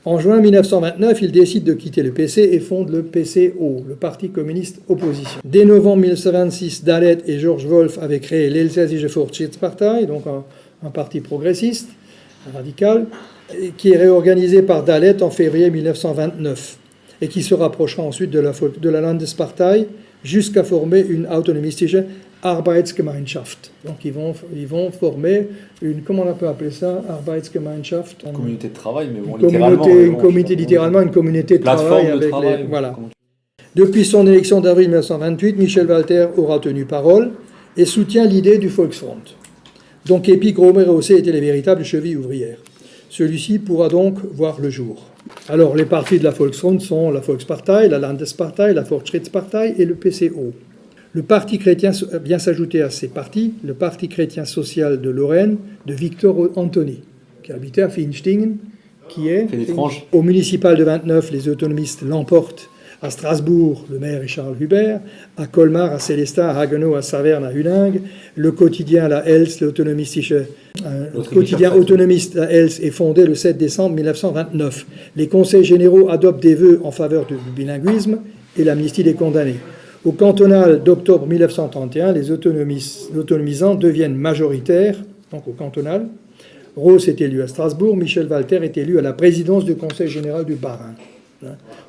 En juin 1929, ils décident de quitter le PC et fondent le PCO, le Parti communiste opposition. Dès novembre 1926, Dalet et George Wolf avaient créé l'Elsässische Fortschrittspartei, donc un parti progressiste, radical, qui est réorganisé par Dalet en février 1929 et qui se rapprochera ensuite de la Landespartei jusqu'à former une autonomistische Arbeitsgemeinschaft. Donc ils vont former une, comment on peut appeler ça, Arbeitsgemeinschaft. Une communauté de travail, mais bon, une communauté de travail avec les... Voilà. Depuis son élection d'avril 1928, Michel Walter aura tenu parole et soutient l'idée du Volksfront. Donc Kepi, Gromer et Rosset étaient les véritables chevilles ouvrières. Celui-ci pourra donc voir le jour. Alors les partis de la Volksfront sont la Volkspartei, la Landespartei, la Fortschrittspartei et le PCO. Le Parti chrétien vient s'ajouter à ces partis, le Parti chrétien social de Lorraine, de Victor Antoni, qui habitait à Finstingen, qui est au municipal de 29, les autonomistes l'emportent. À Strasbourg, le maire est Charles Hubert. À Colmar, à Célestin, à Haguenau, à Saverne, à Huningue. Le quotidien, la Hels, le quotidien autonomiste, la Hels, est fondé le 7 décembre 1929. Les conseils généraux adoptent des vœux en faveur du bilinguisme et l'amnistie des condamnés. Au cantonal d'octobre 1931, les autonomisants deviennent majoritaires, donc au cantonal. Rose est élu à Strasbourg, Michel Walter est élu à la présidence du Conseil général du Bas-Rhin.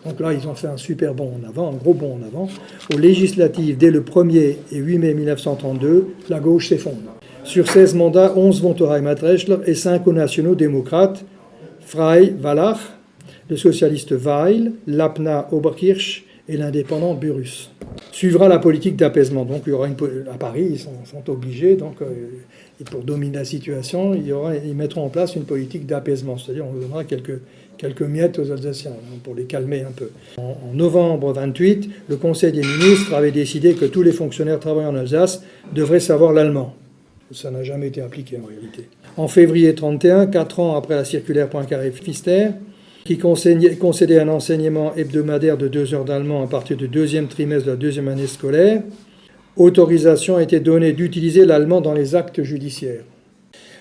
Donc là, ils ont fait un super bond en avant, un gros bond en avant. Aux législatives, dès le 1er et 8 mai 1932, la gauche s'effondre. Sur 16 mandats, 11 vont au Heimatrechtler et 5 aux nationaux démocrates, Frey, Wallach, le socialiste Weil, Lapna, Oberkirch et l'indépendant Burrus. Suivra la politique d'apaisement. Donc il y aura à Paris, ils sont obligés, donc, pour dominer la situation, ils mettront en place une politique d'apaisement. C'est-à-dire on donnera quelques miettes aux Alsaciens pour les calmer un peu. En novembre 28, le Conseil des ministres avait décidé que tous les fonctionnaires travaillant en Alsace devraient savoir l'allemand. Ça n'a jamais été appliqué en réalité. En février 31, 4 ans après la circulaire Poincaré-Pfister, qui concédait un enseignement hebdomadaire de 2 heures d'allemand à partir du deuxième trimestre de la deuxième année scolaire, autorisation a été donnée d'utiliser l'allemand dans les actes judiciaires.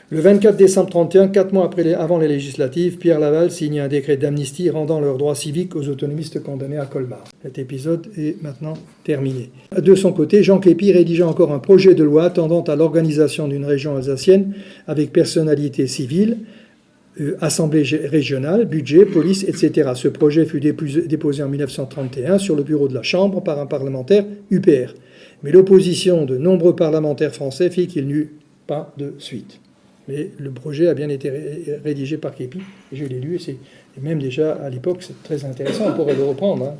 Le 24 décembre 31, 4 mois avant les législatives, Pierre Laval signe un décret d'amnistie rendant leurs droits civiques aux autonomistes condamnés à Colmar. Cet épisode est maintenant terminé. De son côté, Jean Kepi rédigea encore un projet de loi tendant à l'organisation d'une région alsacienne avec personnalité civile, assemblée régionale, budget, police, etc. Ce projet fut déposé en 1931 sur le bureau de la Chambre par un parlementaire UPR. Mais l'opposition de nombreux parlementaires français fit qu'il n'y eut pas de suite. Mais le projet a bien été rédigé par Kepi, et je l'ai lu, et même déjà à l'époque, c'est très intéressant, on pourrait le reprendre.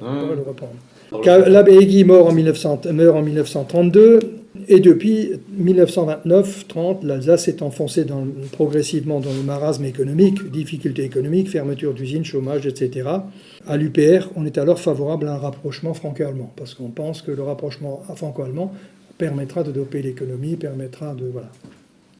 L'abbé Egui meurt en 1932, et depuis 1929-30, l'Alsace s'est enfoncée progressivement dans le marasme économique, difficultés économiques, fermeture d'usines, chômage, etc. À l'UPR, on est alors favorable à un rapprochement franco-allemand, parce qu'on pense que le rapprochement franco-allemand permettra de doper l'économie, permettra de... Voilà.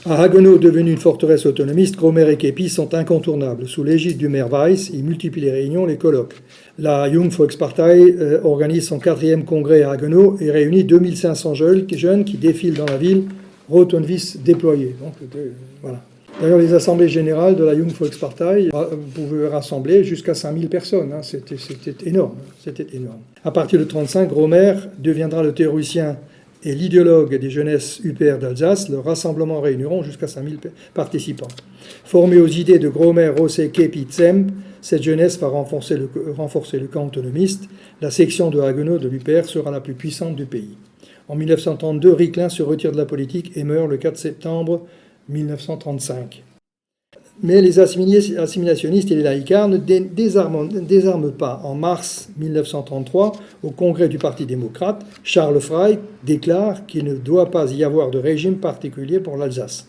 À Haguenau, devenu une forteresse autonomiste, Gromer et Kepi sont incontournables. Sous l'égide du maire Weiss, ils multiplient les réunions, les colloques. La Jung Volkspartei organise son 4e congrès à Haguenau et réunit 2500 jeunes qui défilent dans la ville, Rotonvis déployés. Donc, voilà. D'ailleurs, les assemblées générales de la Jung Volkspartei pouvaient rassembler jusqu'à 5000 personnes. Hein. C'était énorme. C'était énorme. À partir de 1935, Gromer deviendra le théoricien et l'idéologue des jeunesses UPR d'Alsace. Le rassemblement réuniront jusqu'à 5000 participants. Formée aux idées de Gromer, Rosset, Kepi, Zemp, cette jeunesse va renforcer le camp autonomiste. La section de Haguenau de l'UPR sera la plus puissante du pays. En 1932, Ricklin se retire de la politique et meurt le 4 septembre 1935. Mais les assimilationnistes et les laïcards ne désarment pas. En mars 1933, au congrès du Parti démocrate, Charles Frey déclare qu'il ne doit pas y avoir de régime particulier pour l'Alsace.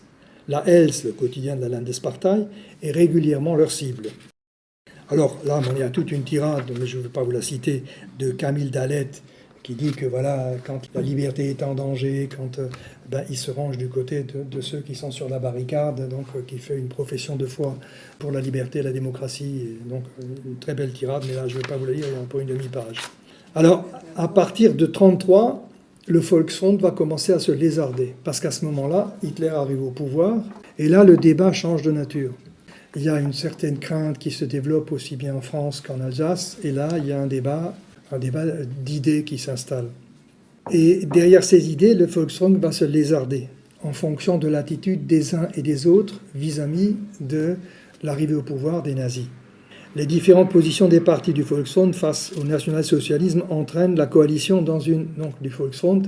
La Hels, le quotidien de la Landespartei, est régulièrement leur cible. Alors là, il y a toute une tirade, mais je ne veux pas vous la citer, de Camille Dallet, qui dit que voilà, quand la liberté est en danger, quand il se range du côté de ceux qui sont sur la barricade, donc qui fait une profession de foi pour la liberté et la démocratie. Et donc une très belle tirade, mais là je ne vais pas vous la lire, il y a un peu une demi-page. Alors, à partir de 1933, le Volksfront va commencer à se lézarder, parce qu'à ce moment-là, Hitler arrive au pouvoir, et là le débat change de nature. Il y a une certaine crainte qui se développe aussi bien en France qu'en Alsace, et là il y a un débat d'idées qui s'installe. Et derrière ces idées, le Volksfront va se lézarder en fonction de l'attitude des uns et des autres vis-à-vis de l'arrivée au pouvoir des nazis. Les différentes positions des partis du Volksfront face au national-socialisme entraînent la coalition du Volksfront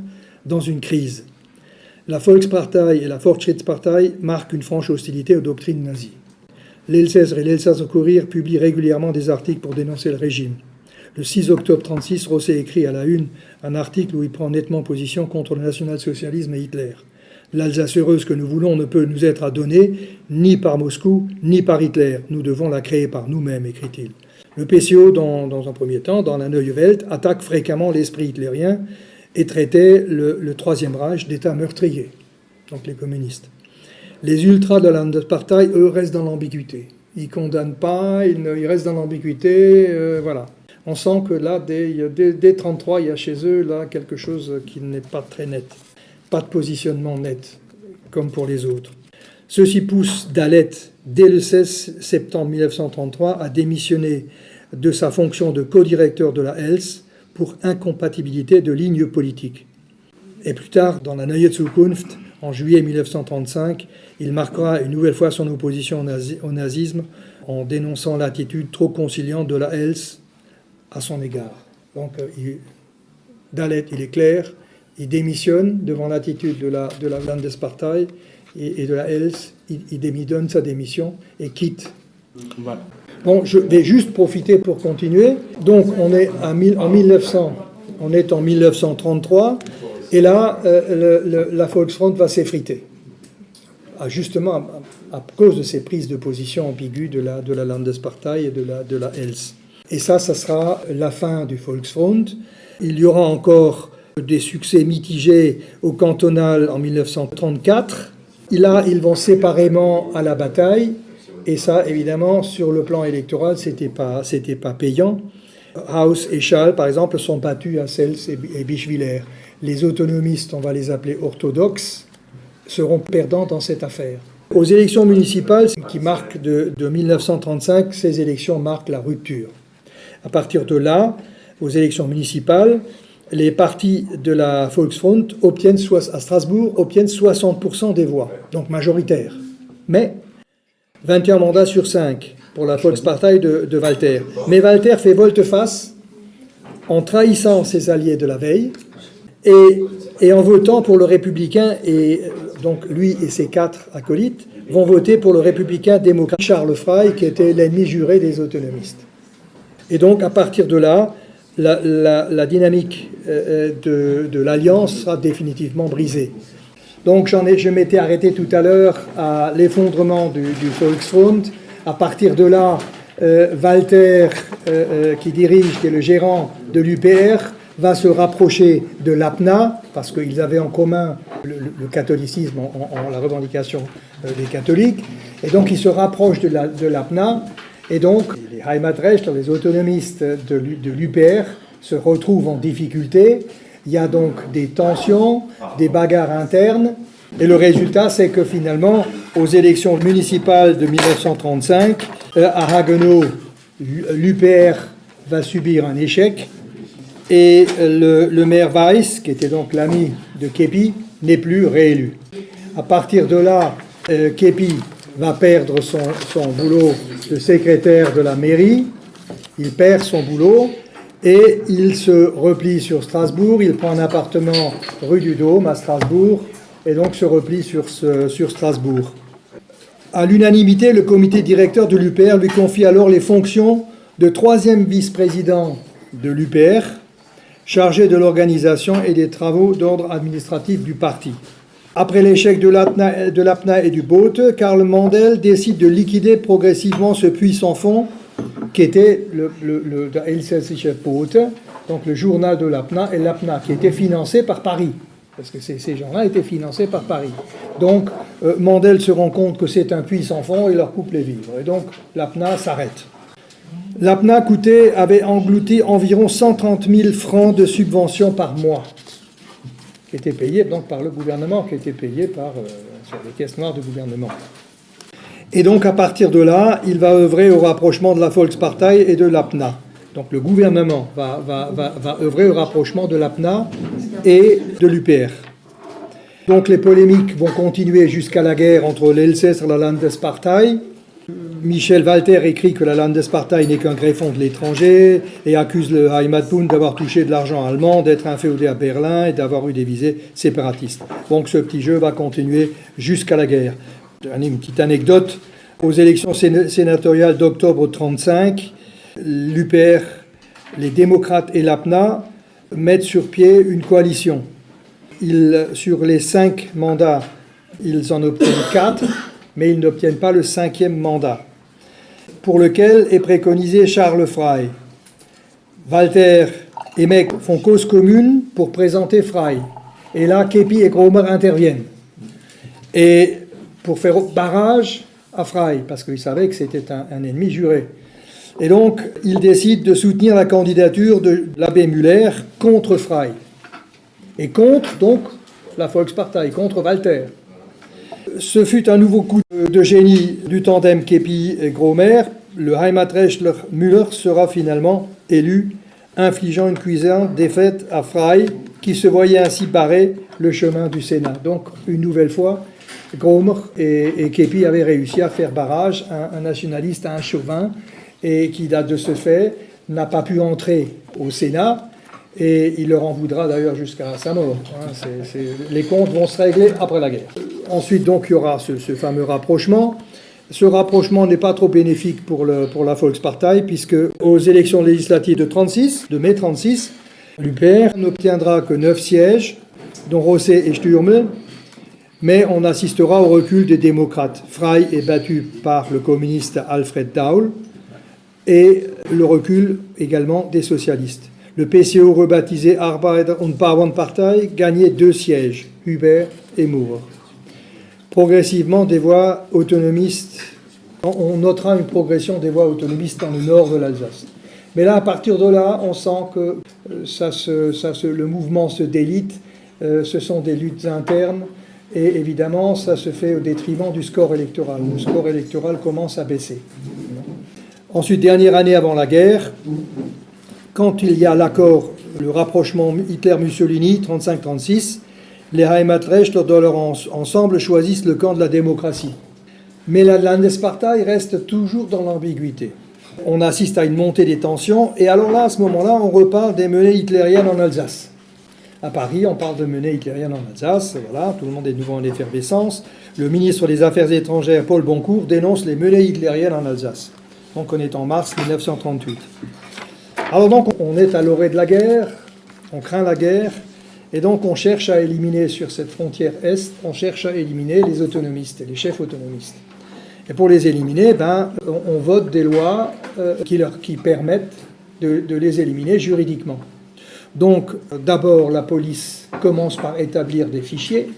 dans une crise. La Volkspartei et la Fortschrittspartei marquent une franche hostilité aux doctrines nazies. L'Elsässer et l'Elsasser Kurier publient régulièrement des articles pour dénoncer le régime. Le 6 octobre 1936, Rosset écrit à la Une un article où il prend nettement position contre le national-socialisme et Hitler. L'Alsace heureuse que nous voulons ne peut nous être adonnée ni par Moscou, ni par Hitler. Nous devons la créer par nous-mêmes, écrit-il. Le PCO, dans un premier temps, dans la Neue Welt, attaque fréquemment l'esprit hitlérien et traitait le Troisième Reich d'État meurtrier, donc les communistes. Les ultras de la Landespartei, eux, restent dans l'ambiguïté. Ils ne condamnent pas, ils restent dans l'ambiguïté, voilà. On sent que là, dès 1933, il y a chez eux là, quelque chose qui n'est pas très net. Pas de positionnement net, comme pour les autres. Ceci pousse Dallet, dès le 16 septembre 1933, à démissionner de sa fonction de co-directeur de la Hels pour incompatibilité de lignes politiques. Et plus tard, dans la Neue Zukunft, en juillet 1935, il marquera une nouvelle fois son opposition au nazisme en dénonçant l'attitude trop conciliante de la Hels à son égard. Donc, Dallet, il est clair, il démissionne devant l'attitude de la Landespartei et de la Hels, il donne sa démission et quitte. Voilà. Bon, je vais juste profiter pour continuer. Donc, on est en 1933, et là, la Volksfront va s'effriter. Justement, à cause de ces prises de position ambiguës de la Landespartei et de la Hels. Et ça sera la fin du Volksfront. Il y aura encore des succès mitigés au cantonal en 1934. Et là, ils vont séparément à la bataille. Et ça, évidemment, sur le plan électoral, c'était pas payant. Haus et Schall, par exemple, sont battus à Sels et Bischwiller. Les autonomistes, on va les appeler orthodoxes, seront perdants dans cette affaire. Aux élections municipales, qui marquent de 1935, ces élections marquent la rupture. À partir de là, aux élections municipales, les partis de la Volksfront à Strasbourg obtiennent 60% des voix, donc majoritaires. Mais 21 mandats sur 5 pour la Volkspartei de Walter. Mais Walter fait volte-face en trahissant ses alliés de la veille et en votant pour le républicain, et donc lui et ses 4 acolytes vont voter pour le républicain démocrate Charles Frey, qui était l'ennemi juré des autonomistes. Et donc, à partir de là, la dynamique de l'alliance sera définitivement brisée. Donc, je m'étais arrêté tout à l'heure à l'effondrement du Volksfront. À partir de là, Walter, qui est le gérant de l'UPR, va se rapprocher de l'APNA, parce qu'ils avaient en commun le catholicisme en la revendication des catholiques. Et donc, il se rapproche de l'APNA. Et donc, les Heimatrechtler, les autonomistes de l'UPR, se retrouvent en difficulté. Il y a donc des tensions, des bagarres internes. Et le résultat, c'est que finalement, aux élections municipales de 1935, à Haguenau, l'UPR va subir un échec. Et le maire Weiss, qui était donc l'ami de Képy, n'est plus réélu. À partir de là, Képy va perdre son boulot de secrétaire de la mairie. Il perd son boulot et il se replie sur Strasbourg. Il prend un appartement rue du Dôme à Strasbourg et donc se replie sur Strasbourg. À l'unanimité, le comité directeur de l'UPR lui confie alors les fonctions de 3e vice-président de l'UPR, chargé de l'organisation et des travaux d'ordre administratif du parti. Après l'échec de l'APNA et du BOTE, Karl Mandel décide de liquider progressivement ce puits sans fond qui était le Elsässische Bote, donc le journal de l'APNA, et l'APNA qui était financé par Paris, parce que ces gens-là étaient financés par Paris. Donc Mandel se rend compte que c'est un puits sans fond et leur coupe les vivres. Et donc l'APNA s'arrête. L'APNA avait englouti environ 130 000 francs de subventions par mois, qui étaient payés donc par le gouvernement, qui étaient payés sur les caisses noires du gouvernement. Et donc à partir de là, il va œuvrer au rapprochement de la Volkspartei et de l'APNA. Donc le gouvernement va œuvrer au rapprochement de l'APNA et de l'UPR. Donc les polémiques vont continuer jusqu'à la guerre entre l'Elsass et la Landespartei. Michel Walter écrit que la Landespartei n'est qu'un greffon de l'étranger et accuse le Heimatbund d'avoir touché de l'argent allemand, d'être inféodé à Berlin et d'avoir eu des visées séparatistes. Donc ce petit jeu va continuer jusqu'à la guerre. Une petite anecdote, aux élections sénatoriales d'octobre 1935, l'UPR, les démocrates et l'APNA mettent sur pied une coalition. Sur les 5 mandats, ils en obtiennent 4, mais ils n'obtiennent pas le 5e mandat, pour lequel est préconisé Charles Frey. Walter et Meck font cause commune pour présenter Frey. Et là, Kepi et Gromer interviennent. Et pour faire barrage à Frey, parce qu'ils savaient que c'était un ennemi juré. Et donc, ils décident de soutenir la candidature de l'abbé Müller contre Frey. Et contre, donc, la Volkspartei, contre Walter. Ce fut un nouveau coup de génie du tandem Kepi et Gromer. Le Heimatrechtler Müller sera finalement élu, infligeant une cuisante défaite à Frey, qui se voyait ainsi barrer le chemin du Sénat. Donc, une nouvelle fois, Gromer et Kepi avaient réussi à faire barrage à un nationaliste, à un chauvin, et qui, date de ce fait, n'a pas pu entrer au Sénat, et il leur en voudra d'ailleurs jusqu'à sa mort. Les comptes vont se régler après la guerre. Ensuite, donc, il y aura ce fameux rapprochement. Ce rapprochement n'est pas trop bénéfique pour la Volkspartei, puisque aux élections législatives de mai 1936, l'UPR n'obtiendra que 9 sièges, dont Rosset et Stürmel, mais on assistera au recul des démocrates. Frey est battu par le communiste Alfred Daul, et le recul également des socialistes. Le PCO, rebaptisé Arbeiter- und Bauernpartei, gagnait 2 sièges, Hubert et Moore. Progressivement, des voix autonomistes, on notera une progression des voix autonomistes dans le nord de l'Alsace. Mais là, à partir de là, on sent que le mouvement se délite, ce sont des luttes internes, et évidemment, ça se fait au détriment du score électoral. Le score électoral commence à baisser. Ensuite, dernière année avant la guerre, quand il y a l'accord, le rapprochement Hitler-Mussolini, 35-36, les Heimatrechtler, dans leur ensemble, choisissent le camp de la démocratie. Mais la Landespartei reste toujours dans l'ambiguïté. On assiste à une montée des tensions, et alors là, à ce moment-là, on reparle des menées hitlériennes en Alsace. À Paris, on parle de menées hitlériennes en Alsace, voilà, tout le monde est de nouveau en effervescence. Le ministre des Affaires étrangères, Paul Boncourt, dénonce les menées hitlériennes en Alsace. Donc on est en mars 1938. Alors donc on est à l'orée de la guerre, on craint la guerre, et donc on cherche à éliminer sur cette frontière Est, on cherche à éliminer les autonomistes, les chefs autonomistes. Et pour les éliminer, on vote des lois qui permettent de les éliminer juridiquement. Donc d'abord la police commence par établir des fichiers,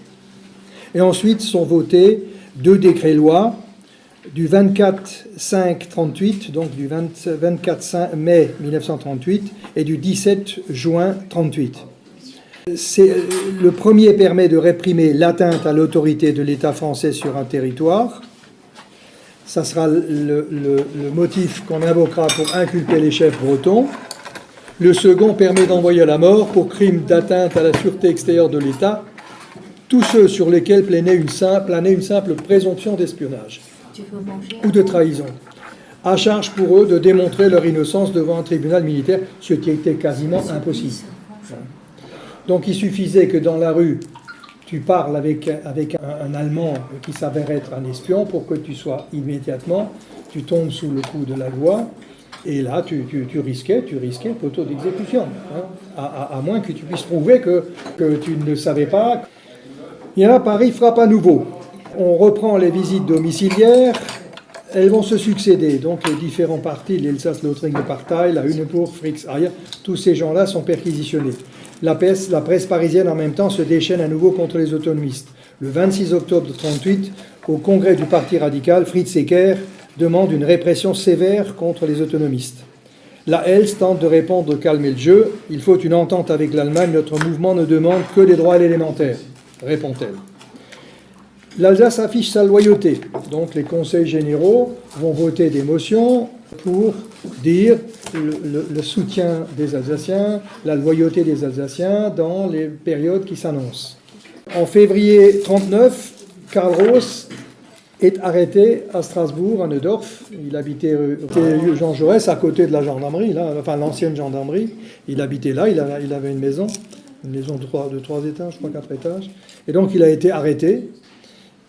et ensuite sont votés 2 décrets-lois du 24-5-38, donc du 24 mai 1938 et du 17 juin 1938. Le premier permet de réprimer l'atteinte à l'autorité de l'État français sur un territoire. Ça sera le motif qu'on invoquera pour inculper les chefs bretons. Le second permet d'envoyer à la mort pour crime d'atteinte à la sûreté extérieure de l'État tous ceux sur lesquels planait une simple présomption d'espionnage ou de trahison, à charge pour eux de démontrer leur innocence devant un tribunal militaire, ce qui était quasiment impossible. Donc il suffisait que dans la rue, tu parles avec un Allemand qui s'avère être un espion pour que tu sois immédiatement, tu tombes sous le coup de la loi, et là tu risquais le poteau d'exécution, hein, à moins que tu puisses prouver que tu ne le savais pas. Et là, Paris frappe à nouveau. On reprend les visites domiciliaires, elles vont se succéder, donc les différents partis, l'Elsass-Lothringen-Partei, la Hüneburg, Fritz Ayer, tous ces gens-là sont perquisitionnés. La presse parisienne en même temps se déchaîne à nouveau contre les autonomistes. Le 26 octobre 1938, au congrès du Parti radical, Fritz Ecker demande une répression sévère contre les autonomistes. La Hels tente de répondre, de calmer le jeu. Il faut une entente avec l'Allemagne, notre mouvement ne demande que des droits élémentaires, répond-elle. L'Alsace affiche sa loyauté. Donc les conseils généraux vont voter des motions pour dire le soutien des Alsaciens, la loyauté des Alsaciens dans les périodes qui s'annoncent. En février 1939, Karl Roos est arrêté à Strasbourg, à Neudorf. Il habitait rue Jean Jaurès, à côté de la gendarmerie, là, enfin l'ancienne gendarmerie. Il habitait là, il avait une maison de 3 étages, je crois 4 étages. Et donc il a été arrêté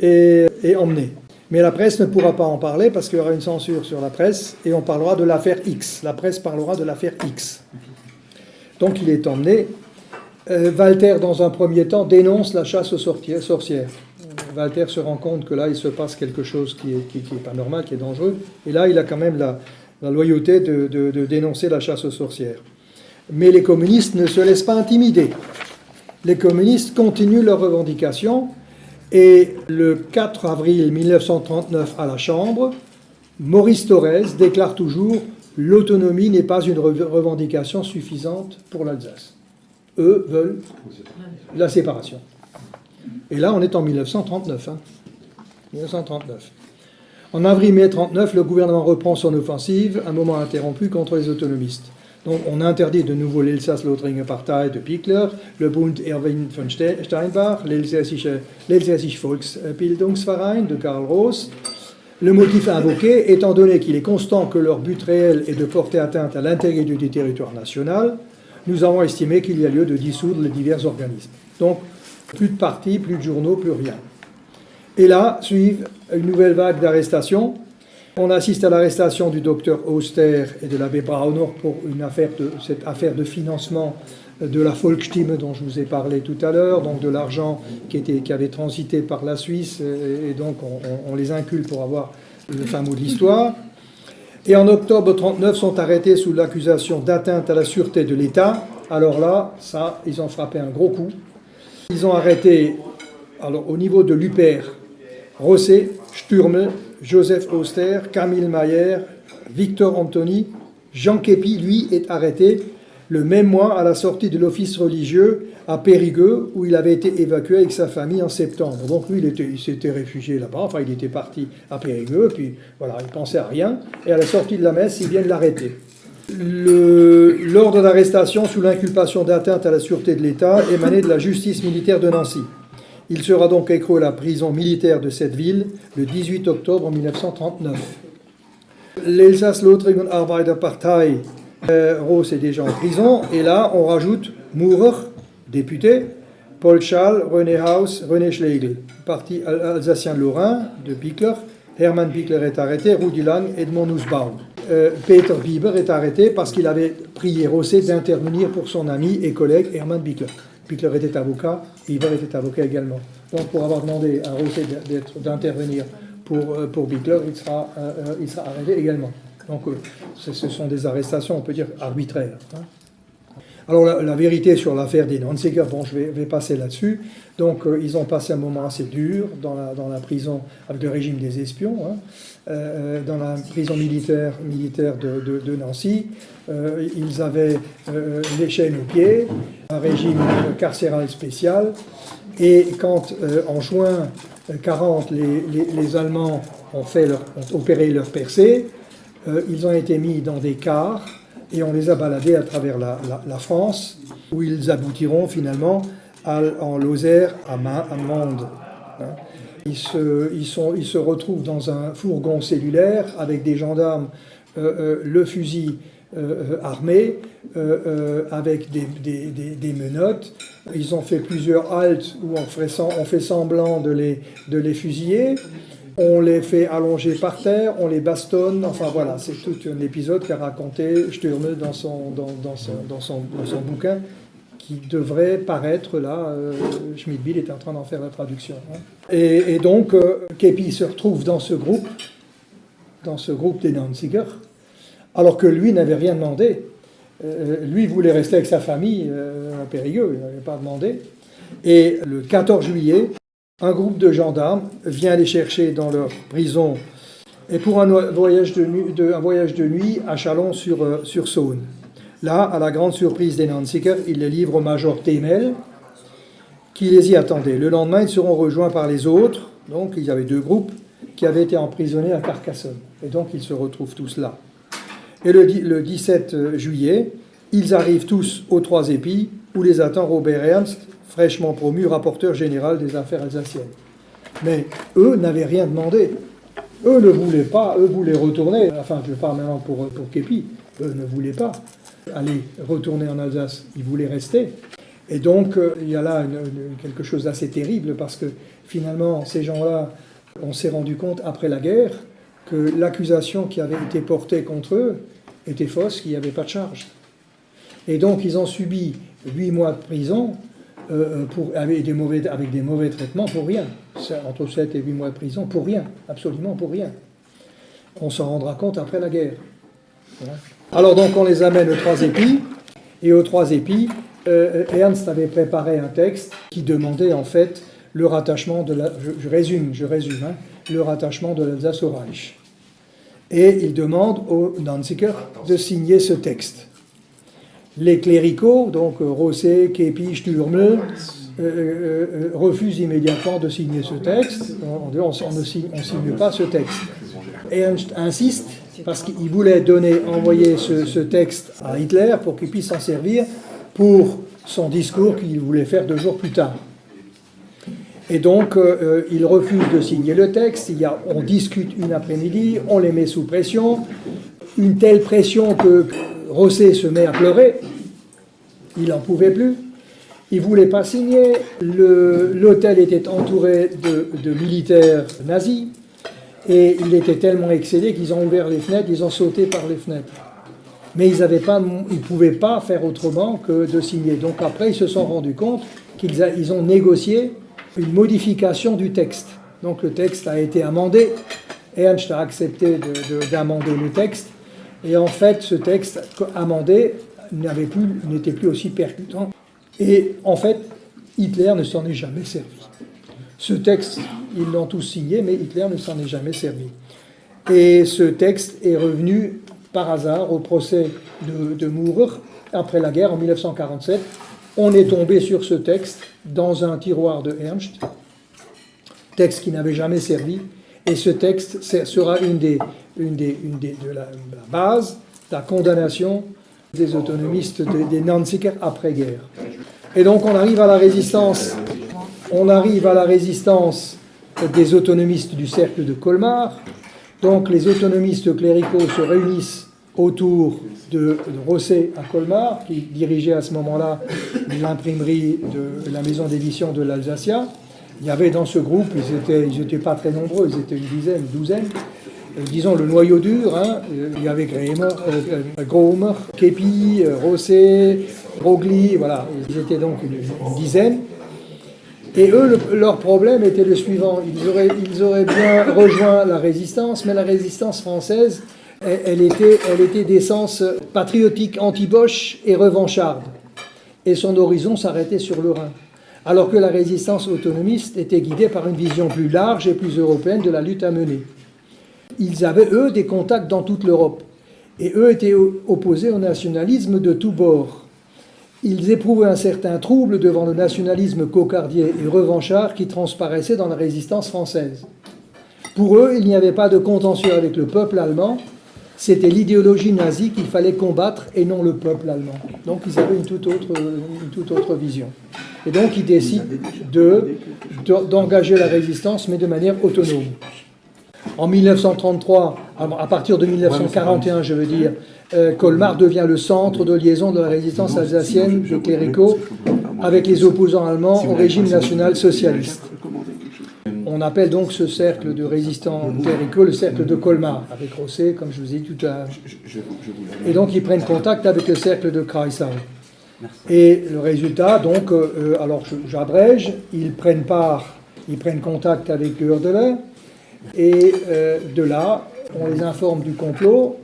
et emmené. Mais la presse ne pourra pas en parler parce qu'il y aura une censure sur la presse et on parlera de l'affaire X. La presse parlera de l'affaire X. Donc il est emmené. Walter, dans un premier temps, dénonce la chasse aux sorcières. Walter se rend compte que là, il se passe quelque chose qui est pas normal, qui est dangereux. Et là, il a quand même la loyauté de dénoncer la chasse aux sorcières. Mais les communistes ne se laissent pas intimider. Les communistes continuent leurs revendications. Et le 4 avril 1939, à la Chambre, Maurice Thorez déclare toujours « L'autonomie n'est pas une revendication suffisante pour l'Alsace. » Eux veulent la séparation. Et là, on est en 1939. 1939. En avril-mai 1939, le gouvernement reprend son offensive, un moment interrompu contre les autonomistes. Donc on interdit de nouveau l'Elsass-Lothringen-Partei de Pichler, le Bund Erwin von Steinbach, l'Elsässische Volksbildungsverein de Karl Roos. Le motif invoqué, étant donné qu'il est constant que leur but réel est de porter atteinte à l'intégrité du territoire national, nous avons estimé qu'il y a lieu de dissoudre les divers organismes. Donc, plus de partis, plus de journaux, plus rien. Et là, suivent une nouvelle vague d'arrestations. On assiste à l'arrestation du docteur Oster et de l'abbé Brauner pour cette affaire de financement de la Volksstimme dont je vous ai parlé tout à l'heure, donc de l'argent qui avait transité par la Suisse, et donc on les inculpe pour avoir le fin mot de l'histoire. Et en octobre 1939, sont arrêtés sous l'accusation d'atteinte à la sûreté de l'État. Alors là, ça, ils ont frappé un gros coup. Ils ont arrêté, alors au niveau de l'UPR, Rosset, Sturmel, Joseph Oster, Camille Mayer, Victor Antoni. Jean Képy, lui, est arrêté le même mois à la sortie de l'office religieux à Périgueux, où il avait été évacué avec sa famille en septembre. Donc lui, il s'était réfugié là-bas, enfin il était parti à Périgueux, puis voilà, il pensait à rien. Et à la sortie de la messe, ils viennent l'arrêter. L'ordre d'arrestation sous l'inculpation d'atteinte à la sûreté de l'État émanait de la justice militaire de Nancy. Il sera donc écroué à la prison militaire de cette ville le 18 octobre 1939. L'Elsass-Lothringen-Arbeiterpartei, Roos est déjà en prison, et là on rajoute Maurer, député, Paul Schall, René Haus, René Schlegel, parti alsacien-lorrain de Pichler. Hermann Pichler est arrêté, Rudi Lang, Edmond Nussbaum. Peter Bieber est arrêté parce qu'il avait prié Rosset d'intervenir pour son ami et collègue Hermann Pichler. Pichler était avocat, Bieber était avocat également. Donc pour avoir demandé à Rosset d'intervenir pour Pichler, il sera arrêté également. Donc ce sont des arrestations, on peut dire, arbitraires. Alors la vérité sur l'affaire des Danziger, bon, je vais passer là-dessus. Donc ils ont passé un moment assez dur dans la prison avec le régime des espions, dans la prison militaire de Nancy. Ils avaient les chaînes aux pieds, un régime carcéral spécial. Et quand en juin 1940 les Allemands ont opéré leur percée, ils ont été mis dans des cars et on les a baladés à travers la France, où ils aboutiront finalement en Lozère, à Mende. Ils se retrouvent dans un fourgon cellulaire avec des gendarmes, le fusil armés, avec des menottes. Ils ont fait plusieurs haltes où on fait semblant de les fusiller. On les fait allonger par terre, on les bastonne. Enfin voilà, c'est tout un épisode qu'a raconté Sturme dans son bouquin, qui devrait paraître là. Schmidtbille est en train d'en faire la traduction. Hein. Et donc, Kepi se retrouve dans ce groupe des Danziger, alors que lui n'avait rien demandé. Lui voulait rester avec sa famille à Périgueux, il n'avait pas demandé. Et le 14 juillet, un groupe de gendarmes vient les chercher dans leur prison et pour un voyage de nuit à Chalon-sur-Saône. Là, à la grande surprise des Danziger, il les livre au major Temel, qui les y attendait. Le lendemain, ils seront rejoints par les autres. Donc, il y avait deux groupes qui avaient été emprisonnés à Carcassonne. Et donc, ils se retrouvent tous là. Et le 17 juillet, ils arrivent tous aux Trois Épis, où les attend Robert Ernst, fraîchement promu rapporteur général des affaires alsaciennes. Mais eux n'avaient rien demandé. Eux ne voulaient pas, eux voulaient retourner. Enfin, je parle maintenant pour Kepi. Eux ne voulaient pas aller retourner en Alsace. Ils voulaient rester. Et donc, il y a là quelque chose d'assez terrible, parce que finalement, ces gens-là, on s'est rendu compte après la guerre que l'accusation qui avait été portée contre eux était fausse, qu'il n'y avait pas de charge. Et donc, ils ont subi 8 mois de prison avec des mauvais traitements pour rien. Entre 7 et 8 mois de prison pour rien, absolument pour rien. On s'en rendra compte après la guerre. Voilà. Alors donc, on les amène aux Trois Épis, et aux Trois Épis, Ernst avait préparé un texte qui demandait en fait le rattachement de la... Je résume, hein, le rattachement de l'Alsace au Reich. Et il demande aux Danziger de signer ce texte. Les cléricaux, donc Rosset, Kepi, Sturme, refusent immédiatement de signer ce texte. On ne signe pas ce texte. Ernst insiste parce qu'il voulait envoyer ce texte à Hitler pour qu'il puisse s'en servir pour son discours qu'il voulait faire 2 jours plus tard. Et donc, il refuse de signer le texte. On discute une après-midi, on les met sous pression. Une telle pression que Rosset se met à pleurer. Il n'en pouvait plus. Il ne voulait pas signer. L'hôtel était entouré de militaires nazis. Et il était tellement excédé qu'ils ont ouvert les fenêtres, ils ont sauté par les fenêtres. Mais ils ne pouvaient pas faire autrement que de signer. Donc après, ils se sont rendus compte qu'ils ont négocié une modification du texte. Donc le texte a été amendé. Ernst a accepté d'amender le texte. Et en fait, ce texte amendé n'était plus aussi percutant. Et en fait, Hitler ne s'en est jamais servi. Ce texte, ils l'ont tous signé, mais Hitler ne s'en est jamais servi. Et ce texte est revenu par hasard au procès de Maurer après la guerre en 1947. On est tombé sur ce texte dans un tiroir de Ernst, texte qui n'avait jamais servi, et ce texte sera de la base de la condamnation des autonomistes des Danziger après-guerre. Et donc on arrive à la résistance des autonomistes du cercle de Colmar. Donc les autonomistes cléricaux se réunissent autour de Rosset à Colmar, qui dirigeait à ce moment-là l'imprimerie de la maison d'édition de l'Alsacia. Il y avait dans ce groupe, ils n'étaient pas très nombreux, ils étaient une douzaine, disons le noyau dur, hein. Il y avait Gromer, Kepi, Rosset, Broglie, voilà, ils étaient donc une dizaine. Et eux, leur problème était le suivant, ils auraient bien rejoint la résistance, mais la résistance française, elle était d'essence patriotique, anti-Boche et revancharde. Et son horizon s'arrêtait sur le Rhin. Alors que la résistance autonomiste était guidée par une vision plus large et plus européenne de la lutte à mener. Ils avaient, eux, des contacts dans toute l'Europe. Et eux étaient opposés au nationalisme de tous bords. Ils éprouvaient un certain trouble devant le nationalisme cocardier et revanchard qui transparaissait dans la résistance française. Pour eux, il n'y avait pas de contentieux avec le peuple allemand, c'était l'idéologie nazie qu'il fallait combattre et non le peuple allemand. Donc ils avaient une toute autre vision. Et donc ils décident d'engager la résistance, mais de manière autonome. En 1933, à partir de 1941, je veux dire, Colmar devient le centre de liaison de la résistance alsacienne des cléricaux avec les opposants allemands au régime national socialiste. On appelle donc ce cercle de résistants cléricaux le cercle de Colmar, avec Rosset, comme je vous ai dit tout à l'heure. Et donc ils prennent contact avec le cercle de Kreisau. Et le résultat, donc, alors j'abrège, ils prennent contact avec Goerdeler, et de là, on les informe du complot.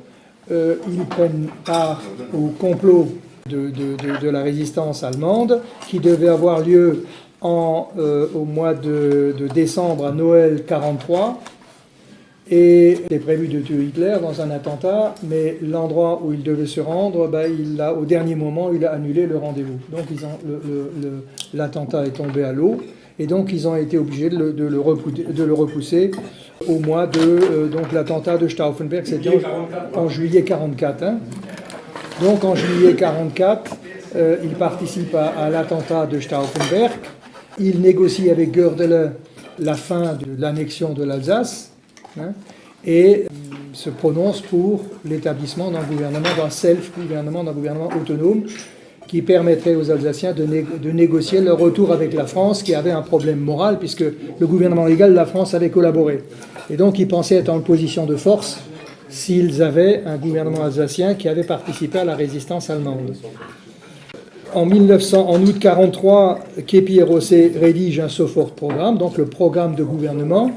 Ils prennent part au complot de la résistance allemande qui devait avoir lieu au mois de décembre à Noël 1943 et il est prévu de tuer Hitler dans un attentat, mais l'endroit où il devait se rendre, au dernier moment, il a annulé le rendez-vous. Donc l'attentat est tombé à l'eau et donc ils ont été obligés de le repousser au mois de l'attentat de Stauffenberg, c'était en juillet 1944. Hein. Donc en juillet 1944, il participe à l'attentat de Stauffenberg. Il négocie avec Goerdeler la fin de l'annexion de l'Alsace, hein, et se prononce pour l'établissement d'un gouvernement, d'un self-gouvernement, d'un gouvernement autonome qui permettrait aux Alsaciens de négocier leur retour avec la France, qui avait un problème moral, puisque le gouvernement légal de la France avait collaboré. Et donc ils pensaient être en position de force s'ils avaient un gouvernement alsacien qui avait participé à la résistance allemande. En août 1943, Képy et Rosset rédigent un Sofort-Programme, donc le programme de gouvernement.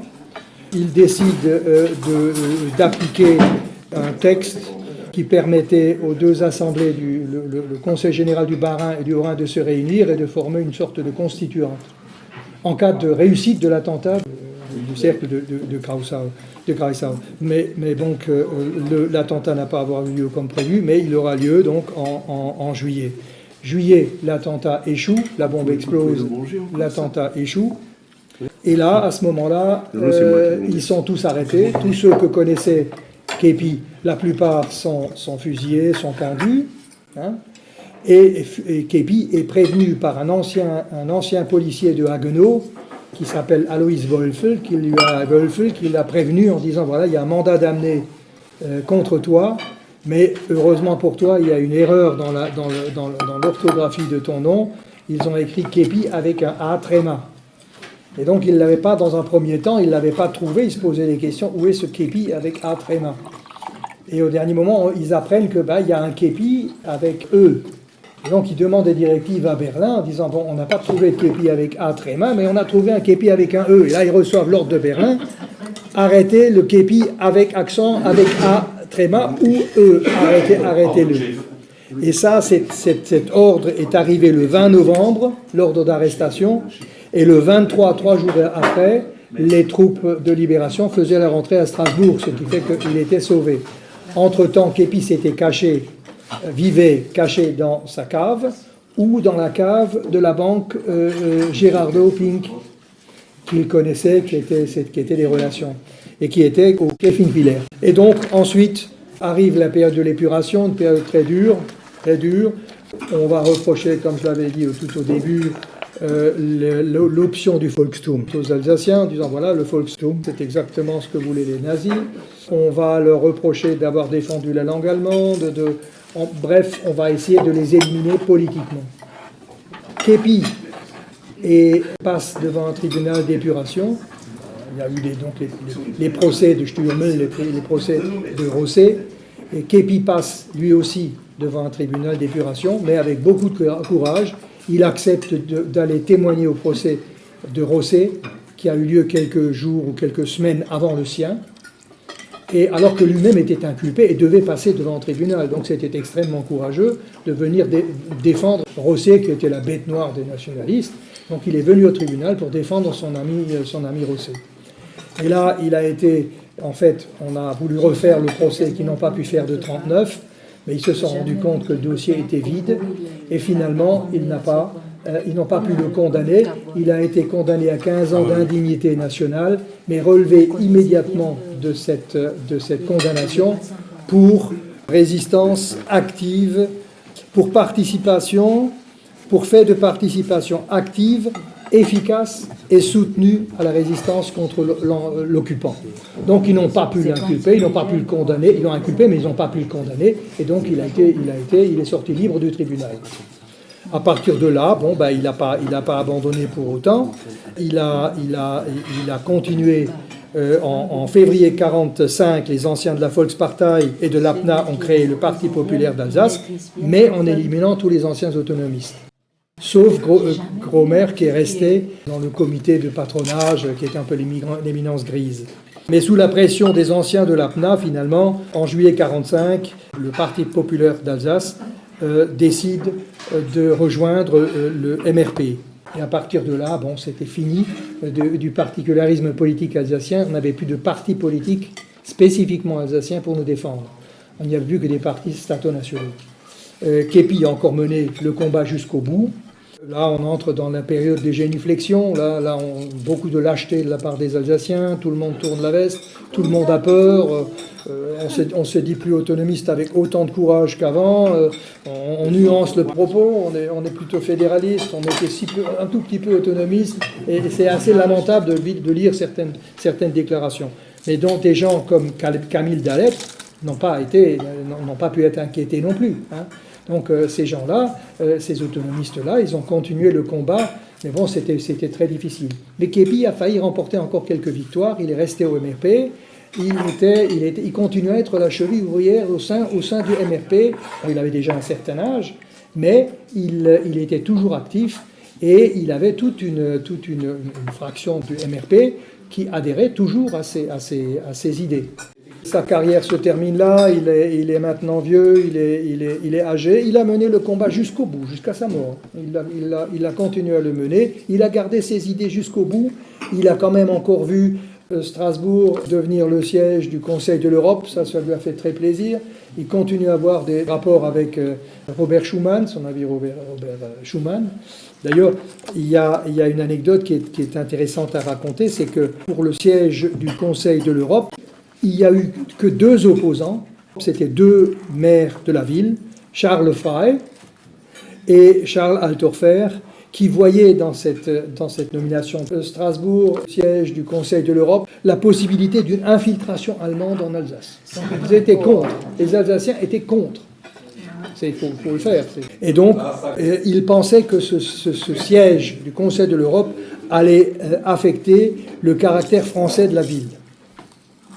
Ils décident d'appliquer un texte qui permettait aux deux assemblées, le Conseil général du Bas-Rhin et du Haut-Rhin, de se réunir et de former une sorte de constituante en cas de réussite de l'attentat du cercle de Kreisau. Mais donc l'attentat n'a pas avoir eu lieu comme prévu, mais il aura lieu donc en juillet. Juillet, l'attentat échoue, la bombe explose, l'attentat échoue. Et là, à ce moment-là, ils sont tous arrêtés. Tous ceux que connaissait Képy, la plupart sont fusillés, sont pendus. Hein. Et Képy est prévenu par un ancien policier de Haguenau, qui s'appelle Alois Wolfel, qui l'a prévenu en disant, voilà, il y a un mandat d'amener contre toi, mais heureusement pour toi, il y a une erreur dans l'orthographie de ton nom. Ils ont écrit Képy avec un A tréma. Et donc, ils ne l'avaient pas, dans un premier temps, ils ne l'avaient pas trouvé. Ils se posaient des questions, où est ce Képy avec A tréma? Et au dernier moment, ils apprennent que il y a un Képy avec E. Et donc, ils demandent des directives à Berlin en disant, bon, on n'a pas trouvé de Képy avec A tréma, mais on a trouvé un Képy avec un E. Et là, ils reçoivent l'ordre de Berlin, arrêtez le Képy avec accent, avec A tréma ou E, arrêtez-le. Et ça, cet ordre est arrivé le 20 novembre, l'ordre d'arrestation, et le 23, 3 jours après, les troupes de libération faisaient la rentrée à Strasbourg, ce qui fait qu'il était sauvé. Entre-temps, Képy s'était vivait caché dans sa cave, ou dans la cave de la banque Gerardo Pink, qu'il connaissait, qui était des relations, et qui était au quai Finkwiller. Et donc, ensuite, arrive la période de l'épuration, une période très dure. On va reprocher, comme je l'avais dit tout au début, l'option du Volkstum aux Alsaciens, en disant voilà, le Volkstum, c'est exactement ce que voulaient les nazis. On va leur reprocher d'avoir défendu la langue allemande. Bref, on va essayer de les éliminer politiquement. Képy passe devant un tribunal d'épuration. Il y a eu les procès de Stürmel, les procès de Rosset. Et Képy passe lui aussi devant un tribunal d'épuration, mais avec beaucoup de courage. Il accepte d'aller témoigner au procès de Rosset, qui a eu lieu quelques jours ou quelques semaines avant le sien, et alors que lui-même était inculpé et devait passer devant un tribunal. Donc c'était extrêmement courageux de venir défendre Rosset, qui était la bête noire des nationalistes. Donc il est venu au tribunal pour défendre son ami Rosset. Et là, il a été... En fait, on a voulu refaire le procès qu'ils n'ont pas pu faire de 1939, mais ils se sont rendus compte que le dossier était vide, et finalement, ils n'ont pas pu le condamner. Il a été condamné à 15 ans d'indignité nationale, mais relevé immédiatement de cette condamnation pour résistance active, pour fait de participation active efficace et soutenu à la résistance contre l'occupant. Donc ils n'ont pas pu l'inculper, ils n'ont pas pu le condamner, ils l'ont inculpé mais ils n'ont pas pu le condamner, et donc il est sorti libre du tribunal. À partir de là, il n'a pas abandonné pour autant, il a continué. En février 1945, les anciens de la Volkspartei et de l'APNA ont créé le Parti populaire d'Alsace, mais en éliminant tous les anciens autonomistes. Sauf Gromer qui est resté dans le comité de patronage, qui est un peu l'éminence grise. Mais sous la pression des anciens de l'APNA, finalement, en juillet 1945, le Parti populaire d'Alsace décide de rejoindre le MRP. Et à partir de là, c'était fini du particularisme politique alsacien. On n'avait plus de parti politique spécifiquement alsacien pour nous défendre. On n'y avait plus que des partis stato-nationaux. Képi a encore mené le combat jusqu'au bout. Là, on entre dans la période des génuflexions. Là, beaucoup de lâcheté de la part des Alsaciens. Tout le monde tourne la veste. Tout le monde a peur. On se dit plus autonomiste avec autant de courage qu'avant. On nuance le propos. On est plutôt fédéraliste. On était un tout petit peu autonomiste. Et c'est assez lamentable de lire certaines déclarations. Mais dont des gens comme Camille Dallet n'ont pas pu être inquiétés non plus. Hein. Donc ces gens-là, ces autonomistes-là, ils ont continué le combat, mais c'était très difficile. Mais Képi a failli remporter encore quelques victoires, il est resté au MRP, il continuait à être la cheville ouvrière au sein du MRP. Il avait déjà un certain âge, mais il était toujours actif, et il avait toute une fraction du MRP qui adhérait toujours à ses idées. Sa carrière se termine là, il est maintenant vieux, il est âgé. Il a mené le combat jusqu'au bout, jusqu'à sa mort. Il a continué à le mener, il a gardé ses idées jusqu'au bout. Il a quand même encore vu Strasbourg devenir le siège du Conseil de l'Europe, ça lui a fait très plaisir. Il continue à avoir des rapports avec Robert Schuman, son ami Robert Schuman. D'ailleurs, il y a une anecdote qui est intéressante à raconter, c'est que pour le siège du Conseil de l'Europe, il n'y a eu que 2 opposants, c'était 2 maires de la ville, Charles Frey et Charles Altorfer, qui voyaient dans cette nomination de Strasbourg, siège du Conseil de l'Europe, la possibilité d'une infiltration allemande en Alsace. Ils étaient contre, les Alsaciens étaient contre. Il faut le faire. Et donc, ils pensaient que ce siège du Conseil de l'Europe allait affecter le caractère français de la ville.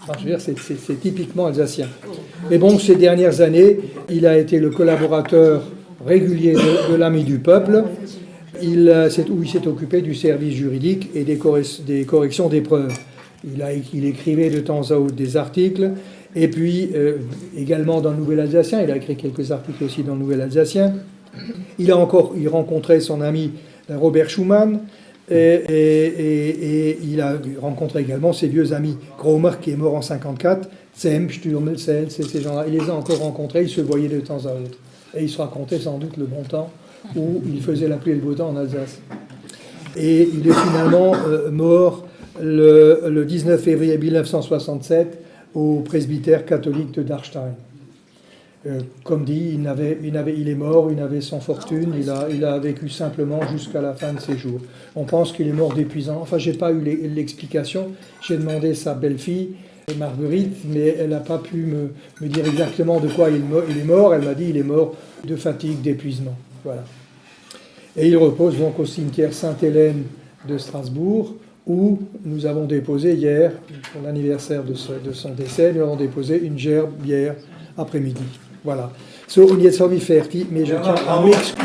Enfin, je veux dire, c'est typiquement alsacien. Mais bon, ces dernières années, il a été le collaborateur régulier de l'Ami du Peuple. Il s'est occupé du service juridique et des corrections des preuves. Il écrivait de temps à autre des articles, et puis également dans le Nouvel Alsacien. Il a écrit quelques articles aussi dans le Nouvel Alsacien. Il rencontrait son ami Robert Schuman. Et il a rencontré également ses vieux amis Gromer, qui est mort en 1954, Zem, Sturmel, Sels, ces gens-là. Il les a encore rencontrés, ils se voyaient de temps à autre. Et ils se racontaient sans doute le bon temps où il faisait la pluie et le beau temps en Alsace. Et il est finalement mort le 19 février 1967 au presbytère catholique de Dachstein. Comme dit, il est mort, il avait sans fortune, il a vécu simplement jusqu'à la fin de ses jours. On pense qu'il est mort d'épuisant. Enfin, j'ai pas eu l'explication. J'ai demandé sa belle-fille, Marguerite, mais elle n'a pas pu me dire exactement de quoi il est mort. Elle m'a dit qu'il est mort de fatigue, d'épuisement. Voilà. Et il repose donc au cimetière Sainte-Hélène de Strasbourg, où nous avons déposé hier, pour l'anniversaire de son décès, nous avons déposé une gerbe hier après-midi. Voilà. So, und jetzt habe ich fertig, mais je tiens à m'excuser.